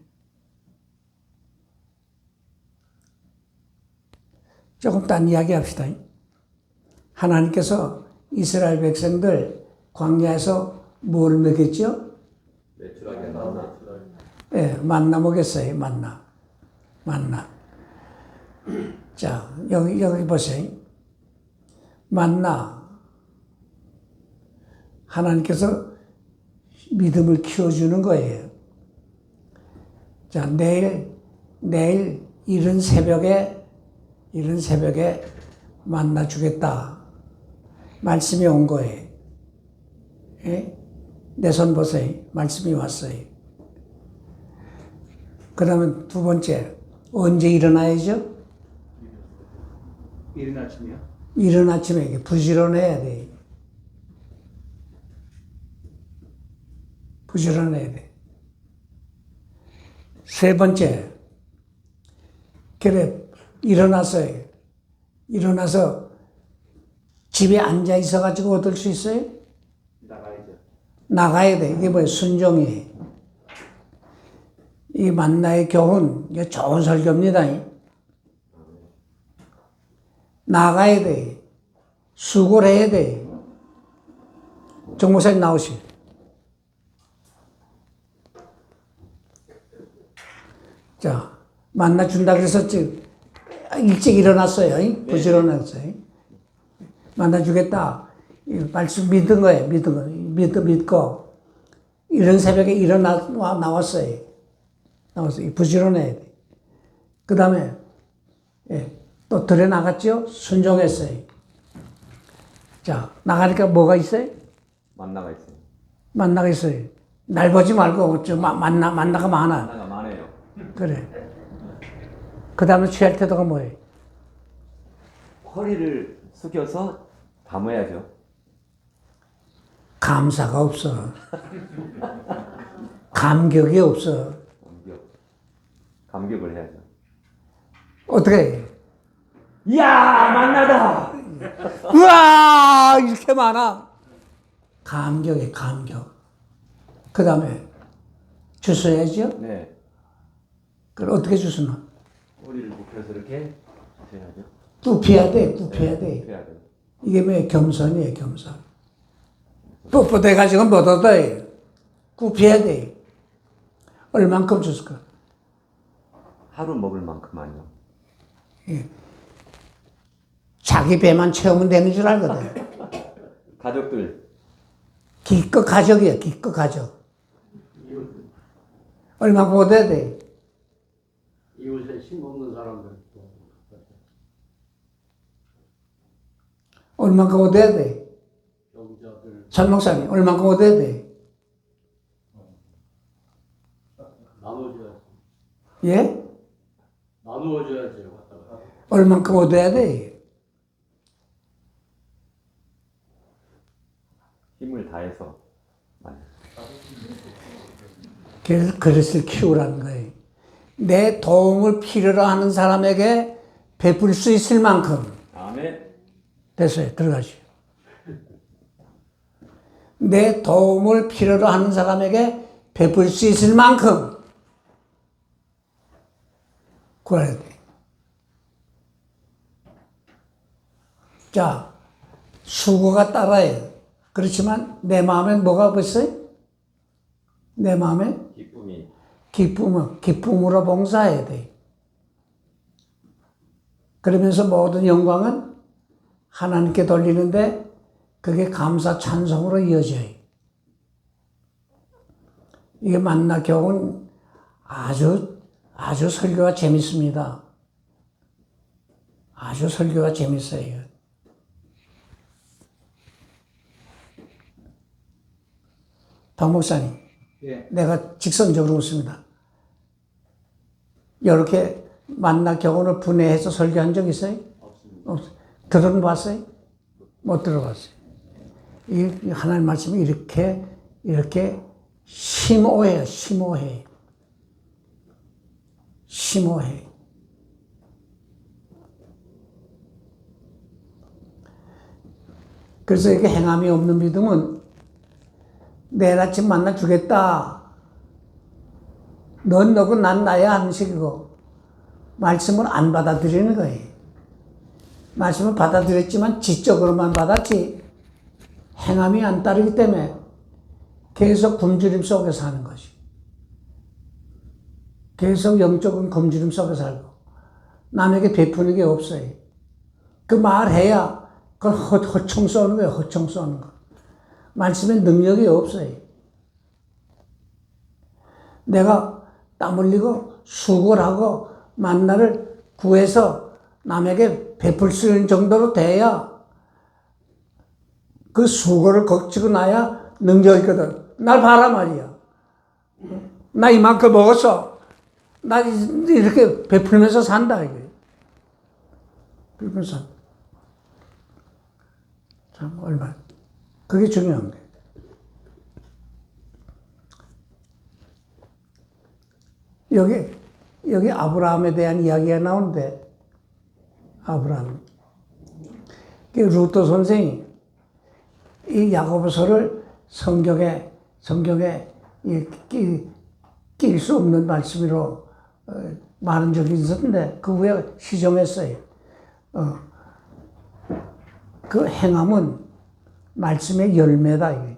조금 딴 이야기 합시다. 하나님께서 이스라엘 백성들 광야에서 뭘 먹였죠? 매출하게 나오나. 예, 만나 먹였어요, 만나. 자, 여기 보세요. 만나. 하나님께서 믿음을 키워주는 거예요. 자, 내일 이른 새벽에 만나 주겠다. 말씀이 온 거예요. 예? 내 손 보세요. 말씀이 왔어요. 그 다음에 두 번째, 언제 일어나야죠? 이른 아침이요? 이른 아침에 부지런해야 돼. 부지런해야 돼. 세 번째, 그래, 일어나서 집에 앉아 있어가지고 얻을 수 있어요? 나가야죠. 나가야 돼. 이게 뭐예요? 순종이에요. 이 만나의 교훈, 이게 좋은 설교입니다. 나가야 돼. 수고를 해야 돼. 정 목사님 나오시. 자, 만나 준다 그랬었지. 일찍 일어났어요. 부지런했어요. 만나 주겠다. 말씀 믿은 거예요. 믿고. 이런 새벽에 나왔어요. 부지런해야 돼. 그 다음에, 또 들에 나갔죠? 순종했어요. 자, 나가니까 뭐가 있어요? 만나가 있어요. 만나가 있어요. 날 보지 말고, 만나가 많아. 만나가 많아요. 그래. 그 다음에 취할 태도가 뭐예요? 허리를 숙여서 담아야죠. 감사가 없어. 감격이 없어. 감격을 해야죠. 어떻게 해? 이야, 만나다! 우와! 이렇게 많아. 감격이 감격. 그 다음에 주셔야죠? 네. 그걸 어떻게 주시나? 허리를 굽혀서 이렇게 해야죠. 굽혀야 돼, 굽혀야 돼. 해야 돼요. 이게 뭐 겸손이에요, 겸손. 뻣뻣해가지고 못 얻어요. 굽혀야 돼. 얼만큼 줬을까? 하루 먹을 만큼만요. 자기 배만 채우면 되는 줄 알거든. 가족들. 기껏 가족이야, 기껏 가족. 얼마큼 얻어야 돼? 이웃에 힘없는 사람들 또 얼만큼 얻어야 돼? 경자들 설목사님, 얼만큼 얻어야 돼? 나눠줘야지. 예? 나누어줘야지. 갖다가. 얼만큼 얻어야 돼? 힘을 다해서. 그래서 그릇을 키우라는 거예요. 내 도움을 필요로 하는 사람에게 베풀 수 있을 만큼. 아멘. 됐어요. 들어가시오. 내 도움을 필요로 하는 사람에게 베풀 수 있을 만큼 구해야 돼. 자, 수고가 따라요. 그렇지만 내 마음에 뭐가 없어요? 내 마음에 기쁨이. 기쁨으로 봉사해야 돼. 그러면서 모든 영광은 하나님께 돌리는데 그게 감사 찬송으로 이어져요. 이게 만나 교훈 아주 설교가 재밌습니다. 아주 설교가 재밌어요. 박 목사님, 예. 내가 직선적으로 묻습니다. 이렇게 만나 교훈을 분해해서 설교한 적 있어요? 없어요. 들어봤어요? 못 들어봤어요. 이 하나님 말씀이 이렇게 심오해요. 심오해. 그래서 이게 행함이 없는 믿음은 내일 아침 만나 주겠다. 넌 너고 난 나야 하는 식이고 말씀을 안 받아들이는 거예요. 말씀을 받아들였지만 지적으로만 받았지 행함이 안 따르기 때문에 계속 굶주림 속에 사는 것이. 계속 영적인 굶주림 속에 살고 남에게 베푸는 게 없어요. 그 말해야 그걸 허총 쏘는 거예요. 허총 쏘는 거. 말씀에 능력이 없어요. 내가 땀 흘리고 수고를 하고 만나를 구해서 남에게 베풀 수 있는 정도로 돼야 그 수고를 거치고 나야 능력이 있거든. 날 봐라 말이야. 나 이만큼 먹었어. 나 이렇게 베풀면서 산다 이게. 베풀면서. 참 얼마. 그게 중요한 거예요. 여기 아브라함에 대한 이야기가 나오는데, 아브라함. 루터 선생이 이 야고보서를 성경에 낄 수 없는 말씀으로 말한 적이 있었는데, 그 후에 시정했어요. 그 행함은 말씀의 열매다. 이게.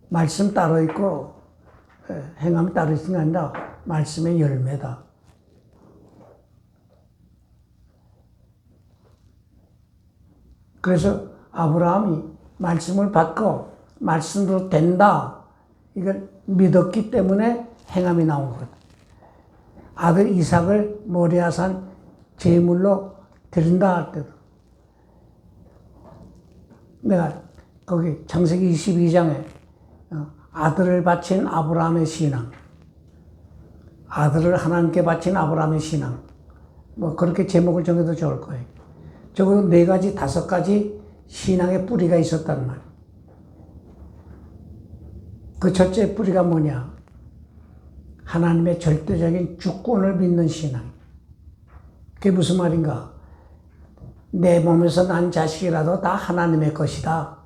말씀 따로 있고 행함 따로 있는 게 아니라 말씀의 열매다. 그래서 아브라함이 말씀을 받고 말씀으로 된다. 이걸 믿었기 때문에 행함이 나온 것. 아들 이삭을 모리아산 제물로 드린다 할 때도 내가 거기 창세기 22장에 아들을 바친 아브라함의 신앙, 아들을 하나님께 바친 아브라함의 신앙, 뭐 그렇게 제목을 정해도 좋을 거예요. 적어도 4가지, 5가지 신앙의 뿌리가 있었단 말이에요. 그 첫째 뿌리가 뭐냐? 하나님의 절대적인 주권을 믿는 신앙. 그게 무슨 말인가? 내 몸에서 난 자식이라도 다 하나님의 것이다.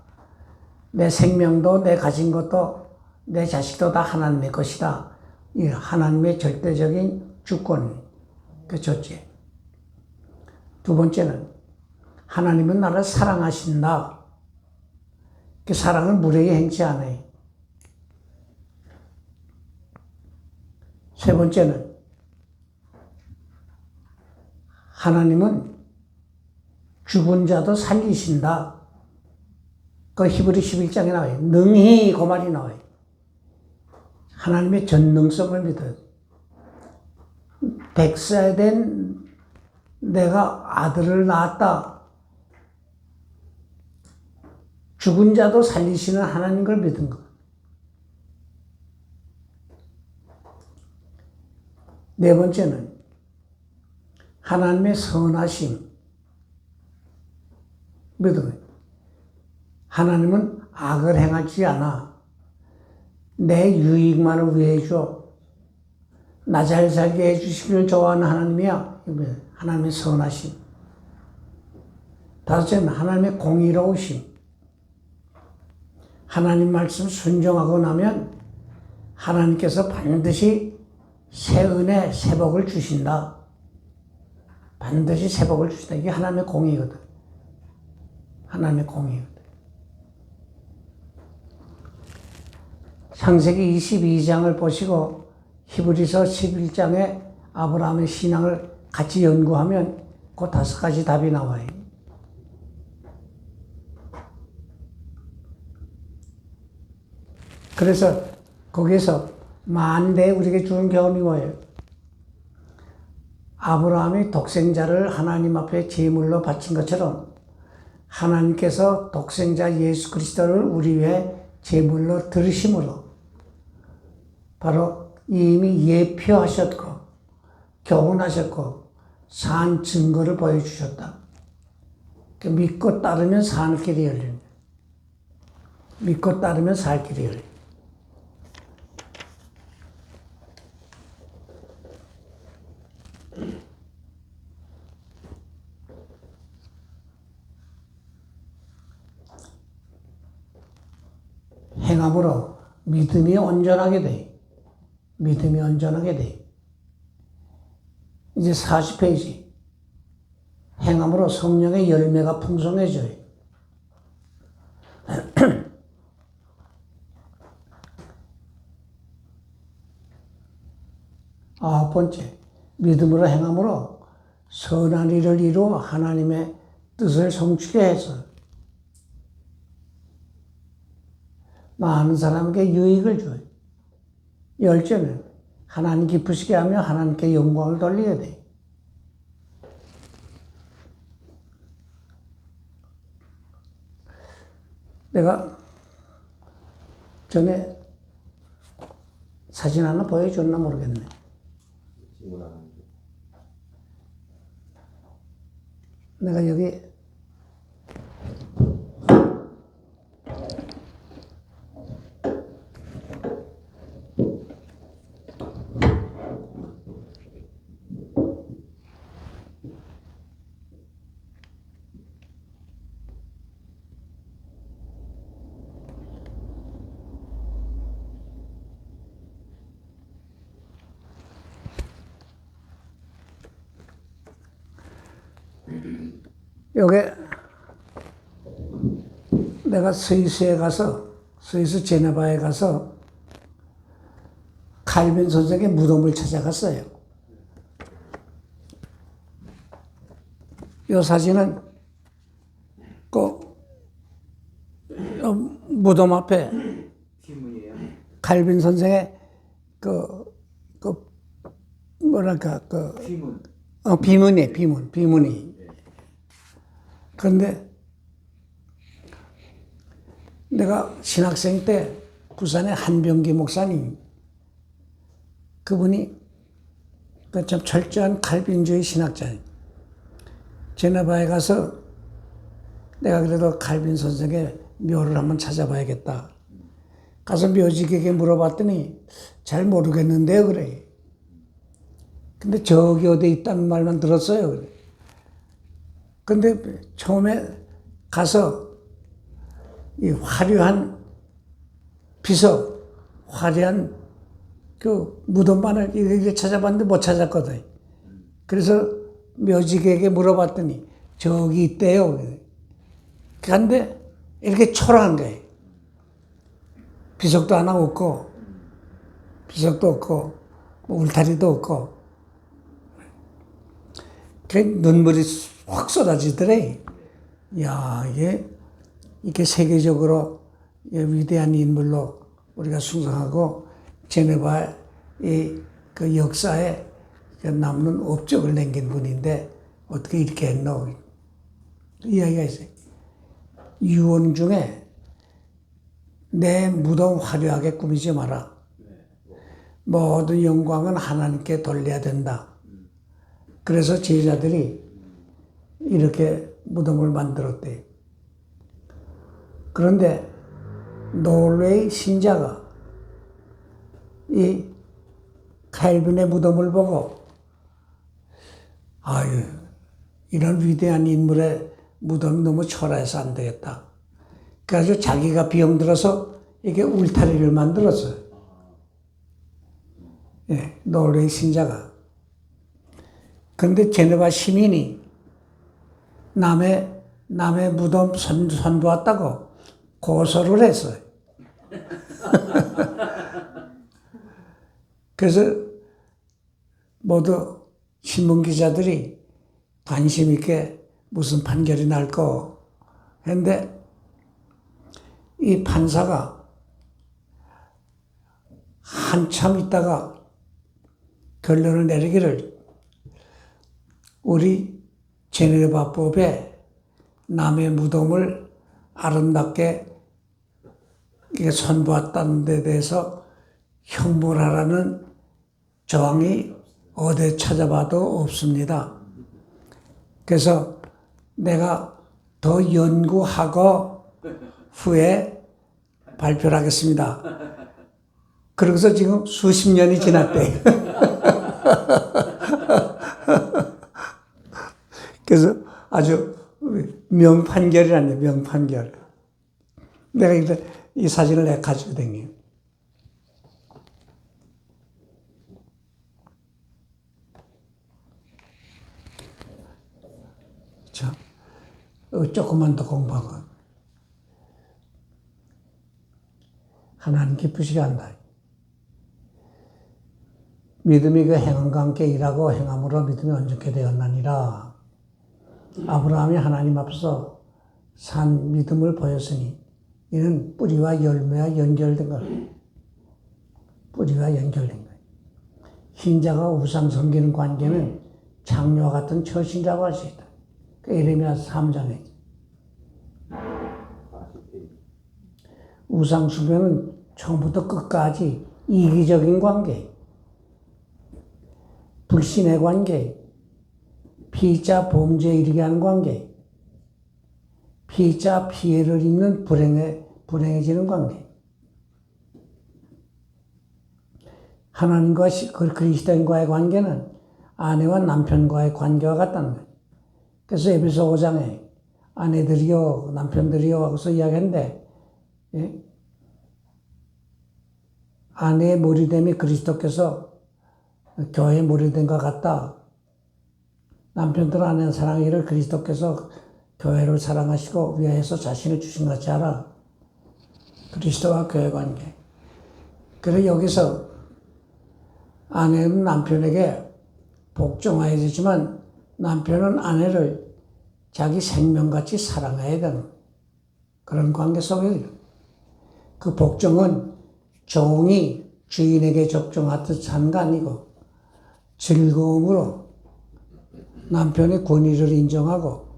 내 생명도 내 가진 것도 내 자식도 다 하나님의 것이다. 이 하나님의 절대적인 주권. 그 첫째. 두 번째는 하나님은 나를 사랑하신다. 그 사랑은 무례히 행치 않아요. 세 번째는 하나님은 죽은 자도 살리신다. 그 히브리 11장에 나와요. 능히 그 말이 나와요. 하나님의 전능성을 믿어요. 100세 된 내가 아들을 낳았다. 죽은 자도 살리시는 하나님 걸 믿은 것. 네 번째는 하나님의 선하심 믿은 거예요. 하나님은 악을 행하지 않아. 내 유익만을 위해 줘. 나 잘 살게 해주시기를 좋아하는 하나님이야. 하나님의 선하심. 다섯째는 하나님의 공의로우심. 하나님 말씀 순종하고 나면 하나님께서 반드시 새 은혜, 새 복을 주신다. 반드시 새 복을 주신다. 이게 하나님의 공의거든. 하나님의 공의거든. 창세기 22장을 보시고 히브리서 11장에 아브라함의 신앙을 같이 연구하면 그 5가지 답이 나와요. 그래서 거기에서 만대에 우리에게 주는 교훈이 뭐예요? 아브라함이 독생자를 하나님 앞에 제물로 바친 것처럼 하나님께서 독생자 예수 그리스도를 우리 위해 제물로 들으심으로 바로 이미 예표하셨고 교훈하셨고 산 증거를 보여주셨다. 믿고 따르면 살 길이 열립니다. 믿고 따르면 살 길이 열립니다. 행함으로 믿음이 온전하게 돼. 믿음이 온전하게 돼. 이제 40페이지. 행함으로 성령의 열매가 풍성해져요. 아홉 번째. 믿음으로 행함으로 선한 일을 이루어 하나님의 뜻을 성취게 해서 많은 사람에게 유익을 줘요. 열째는 하나님 기쁘시게 하며 하나님께 영광을 돌리게 돼. 내가 전에 사진 하나 보여줬나 모르겠네. 내가 여기 요게 내가 스위스에 가서 스위스 제네바에 가서 칼빈 선생의 무덤을 찾아갔어요. 이 사진은 그 무덤 앞에 칼빈 선생의 비문이. 그런데 내가 신학생 때 부산의 한병기 목사님, 그분이 참 철저한 칼빈주의 신학자예요. 제네바에 가서 내가 그래도 칼빈 선생의 묘를 한번 찾아봐야겠다. 가서 묘직에게 물어봤더니 잘 모르겠는데요, 그래. 근데 저기 어디 있다는 말만 들었어요, 그래. 근데 처음에 가서 이 화려한 비석, 화려한 그 무덤만을 이렇게 찾아봤는데 못 찾았거든. 그래서 묘직에게 물어봤더니 저기 있대요. 그런데 이렇게 초라한 거예요. 비석도 하나 없고, 울타리도 없고. 그 눈물이 확 쏟아지더래. 야, 이게 세계적으로 위대한 인물로 우리가 숭상하고 제네바의 그 역사에 남는 업적을 남긴 분인데 어떻게 이렇게 했노? 이야기가 있어요. 유언 중에 내 무덤 화려하게 꾸미지 마라. 모든 영광은 하나님께 돌려야 된다. 그래서 제자들이 이렇게 무덤을 만들었대요. 그런데 노르웨이 신자가 이 칼빈의 무덤을 보고 아유, 이런 위대한 인물의 무덤이 너무 초라해서 안 되겠다. 그래서 자기가 비용들어서 이게 울타리를 만들었어요. 예, 노르웨이 신자가. 근데 제네바 시민이 남의 무덤 선보았다고 고소를 했어요. 그래서 모두 신문 기자들이 관심 있게 무슨 판결이 날까 했는데 이 판사가 한참 있다가 결론을 내리기를 우리 제네바법에 남의 무덤을 아름답게 선보았다는 데 대해서 형벌하라는 조항이 어디 찾아봐도 없습니다. 그래서 내가 더 연구하고 후에 발표를 하겠습니다. 그러고서 지금 수십 년이 지났대. 그래서 아주 명판결이라네, 명판결. 내가 이 사진을 내가 가지고 다녀요. 자, 조금만 더 공부하고. 하나님 기쁘시게 한다. 믿음이 그 행함과 함께 일하고 행함으로 믿음이 온전케 되었나니라. 아브라함이 하나님 앞에서 산 믿음을 보였으니 이는 뿌리와 열매와 연결된 것. 뿌리와 연결된 것. 신자가 우상 섬기는 관계는 장녀와 같은 처신이라고 할 수 있다. 그 에레미야 3장에 우상 숭배는 처음부터 끝까지 이기적인 관계, 불신의 관계, 피의자 범죄에 이르게 하는 관계, 피의자 피해를 입는 불행해지는 관계. 하나님과 그리스도인과의 관계는 아내와 남편과의 관계와 같다는 거예요. 그래서 에베소 5장에 아내들이요 남편들이요 하고서 이야기했는데 아내의 머리됨이 그리스도께서 교회의 머리됨과 같다. 남편들은 아내의 사랑하기를 그리스도께서 교회를 사랑하시고 위하여서 자신을 주신 것 같이 하라. 그리스도와 교회 관계. 그래서 여기서 아내는 남편에게 복종해야 되지만 남편은 아내를 자기 생명같이 사랑해야 되는 그런 관계 속에 그 복종은 종이 주인에게 적종하듯 하는 거 아니고 즐거움으로 남편의 권위를 인정하고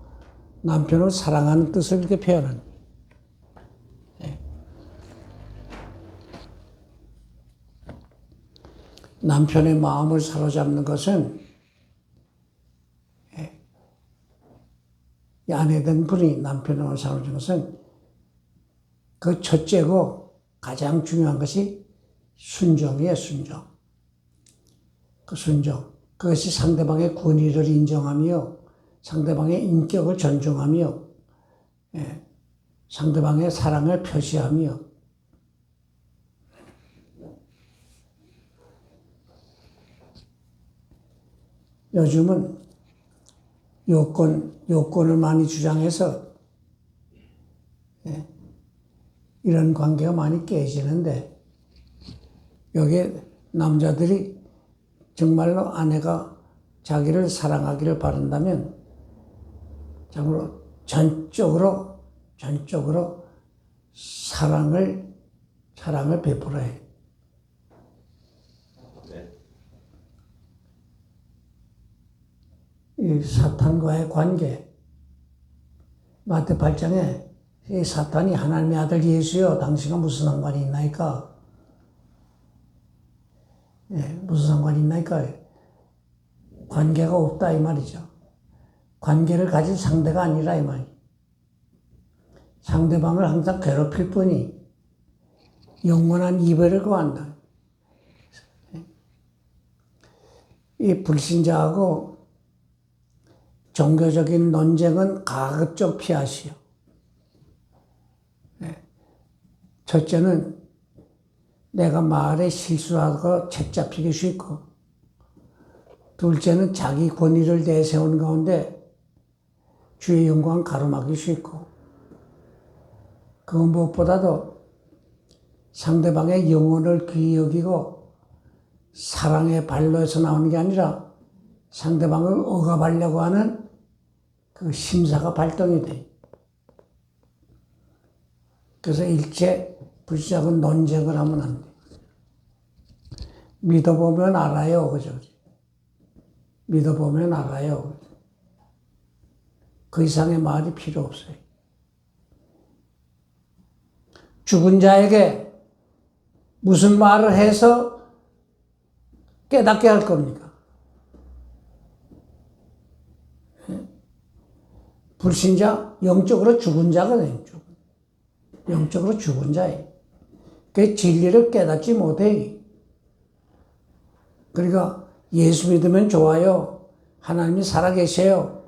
남편을 사랑하는 뜻을 이렇게 표현하는 거예요. 남편의 마음을 사로잡는 것은 이 아내된 분이 남편을 사로잡는 것은 그 첫째고 가장 중요한 것이 순종이에요, 순종. 그 순종. 그것이 상대방의 권위를 인정하며 상대방의 인격을 존중하며 상대방의 사랑을 표시하며 요즘은 요건을 많이 주장해서 이런 관계가 많이 깨지는데 여기에 남자들이 정말로 아내가 자기를 사랑하기를 바란다면 정말로 전적으로 사랑을 베풀어야 해. 이 사탄과의 관계, 마태 8장에 이 사탄이 하나님의 아들 예수여 당신과 무슨 상관이 있나이까? 예, 무슨 상관이 있나이까? 관계가 없다 이 말이죠. 관계를 가진 상대가 아니라 이 말이죠. 상대방을 항상 괴롭힐 뿐이 영원한 이별을 구한다. 이 불신자하고 종교적인 논쟁은 가급적 피하시오. 첫째는 내가 말에 실수하고 책 잡히기 쉽고, 둘째는 자기 권위를 내세우는 가운데 주의 영광 가로막기 쉽고, 그 무엇보다도 상대방의 영혼을 귀히 여기고 사랑의 발로에서 나오는 게 아니라 상대방을 억압하려고 하는 그 심사가 발동이 돼. 그래서 일체 불시작은 논쟁을 하면 안 돼. 믿어보면 알아요. 그죠? 믿어보면 알아요. 그 이상의 말이 필요 없어요. 죽은 자에게 무슨 말을 해서 깨닫게 할 겁니까? 불신자, 영적으로 죽은 자거든요. 영적으로 죽은 자예요. 그 진리를 깨닫지 못해. 그러니까 예수 믿으면 좋아요. 하나님이 살아계세요.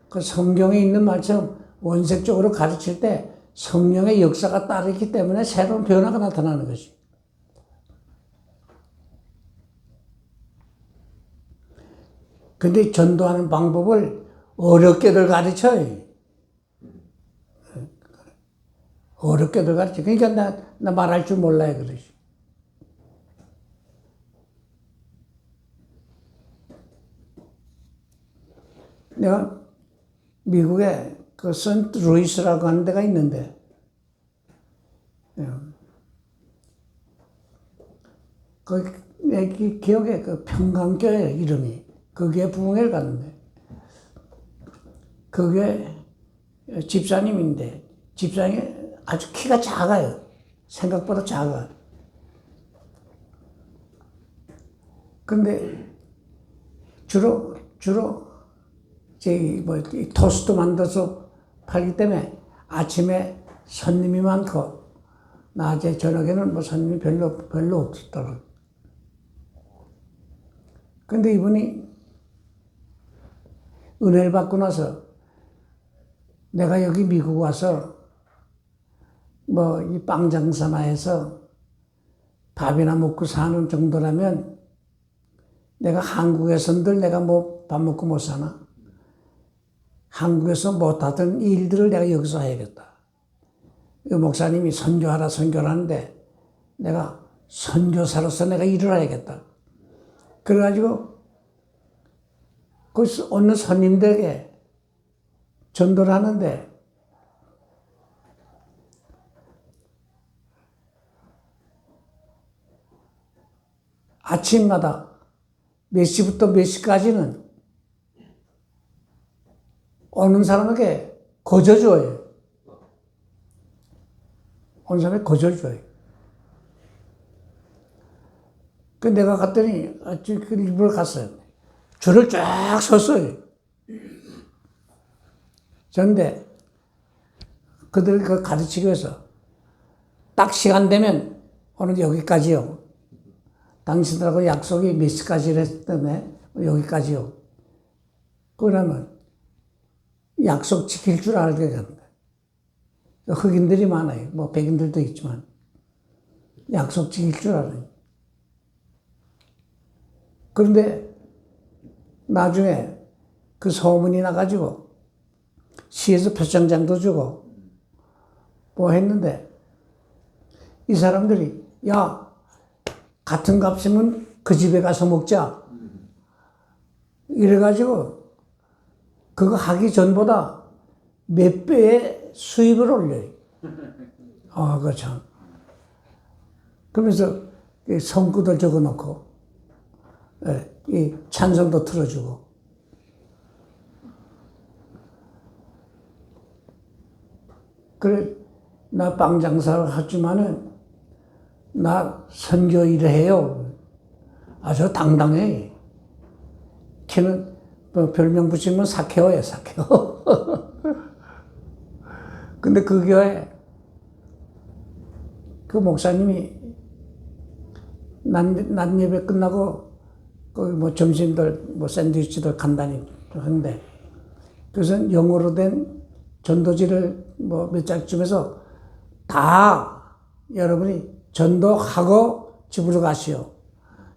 그 성경에 있는 말처럼 원색적으로 가르칠 때 성령의 역사가 따르기 때문에 새로운 변화가 나타나는 것이. 근데 전도하는 방법을 어렵게들 가르쳐요. 어렵게들 가르쳐. 그러니까 나 말할 줄 몰라요, 그러지. 내가 미국에 그 선트루이스라고 하는 데가 있는데, 내 기억에 그 평강교회 이름이, 거기에 부흥회를 갔는데, 그게 집사님인데, 집사님이 아주 키가 작아요. 생각보다 작아. 근데 주로 토스트 만들어서 팔기 때문에 아침에 손님이 많고 낮에 저녁에는 뭐 손님이 별로 없었더라고요. 근데 이분이 은혜를 받고 나서 내가 여기 미국 와서 이 빵 장사나 해서 밥이나 먹고 사는 정도라면 내가 한국에서는 내가 밥 먹고 못 사나? 한국에서 못하던 일들을 내가 여기서 해야겠다. 목사님이 선교하라 선교를 하는데 내가 선교사로서 내가 일을 해야겠다. 그래가지고 그 오는 손님들에게 전도를 하는데 아침마다 몇 시부터 몇 시까지는 오는 사람에게 거저 줘요. 오는 사람에게 거저 줘요. 그 내가 갔더니 그 일부러 갔어요. 줄을 쫙 섰어요. 그런데 그들을 가르치기 위해서 딱 시간 되면 오늘 여기까지요. 당신들하고 약속이 몇 시까지 했다며 여기까지요. 그러면 약속 지킬 줄 알게 됩니다. 흑인들이 많아요. 백인들도 있지만 약속 지킬 줄 알아요. 그런데 나중에 그 소문이 나가지고 시에서 표창장도 주고 했는데 이 사람들이 야 같은 값이면 그 집에 가서 먹자 이래가지고 그거 하기 전보다 몇 배의 수입을 올려요. 그거 참. 그러면서 성구도 적어놓고 이 찬송도 틀어주고. 그래 나 빵 장사를 하지만은 나 선교 일을 해요. 아주 당당해. 키는 뭐 별명 붙이면 사케오예요, 사케오. 근데 그 교회 그 목사님이 낮 예배 끝나고 거기 뭐 점심들 뭐 샌드위치들 간단히 하는데 그래서 영어로 된 전도지를 뭐 몇 장쯤에서 다 여러분이 전도하고 집으로 가시오.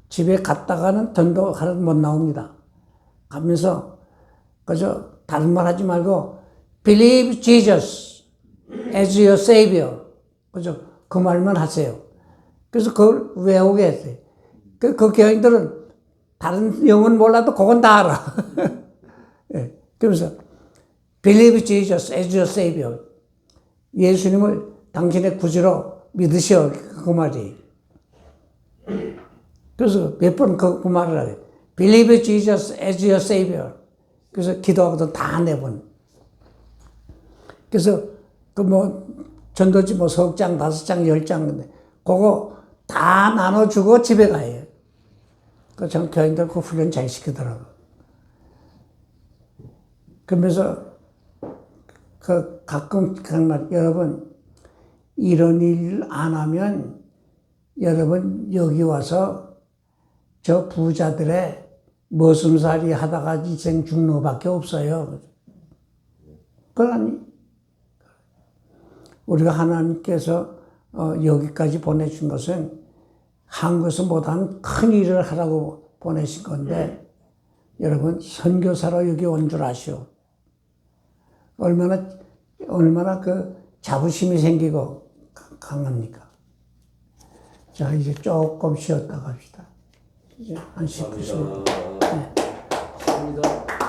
집에 갔다가는 전도하러 못 나옵니다. 가면서 그저 다른 말 하지 말고 Believe Jesus as your Savior. 그죠? 그 말만 하세요. 그래서 그걸 외우게 했어요. 그 교인들은 다른 영어는 몰라도 그건 다 알아. 예. 그러면서 Believe Jesus as your Savior. 예수님을 당신의 구주로 믿으시오. 그 말이. 그래서 몇 번 그 말을 하게. Believe Jesus as your Savior. 그래서 기도하고도 다 내본. 그래서 그 뭐 전도지 뭐 석 장, 5장, 10장 근데 그거 다 나눠주고 집에 가요. 그 전 교인들 그 훈련 잘 시키더라고. 그러면서 그 가끔 그런 말, 여러분 이런 일 안 하면 여러분 여기 와서 저 부자들의 머슴살이 하다가 인생 죽는 것밖에 없어요. 그건 아니. 우리가 하나님께서 여기까지 보내신 것은 한국에서 못한 큰 일을 하라고 보내신 건데 여러분 선교사로 여기 온 줄 아시오. 얼마나 그 자부심이 생기고 강합니까? 자, 이제 조금 쉬었다 갑시다. 이제 한 10분. 감사합니다. 네. 감사합니다.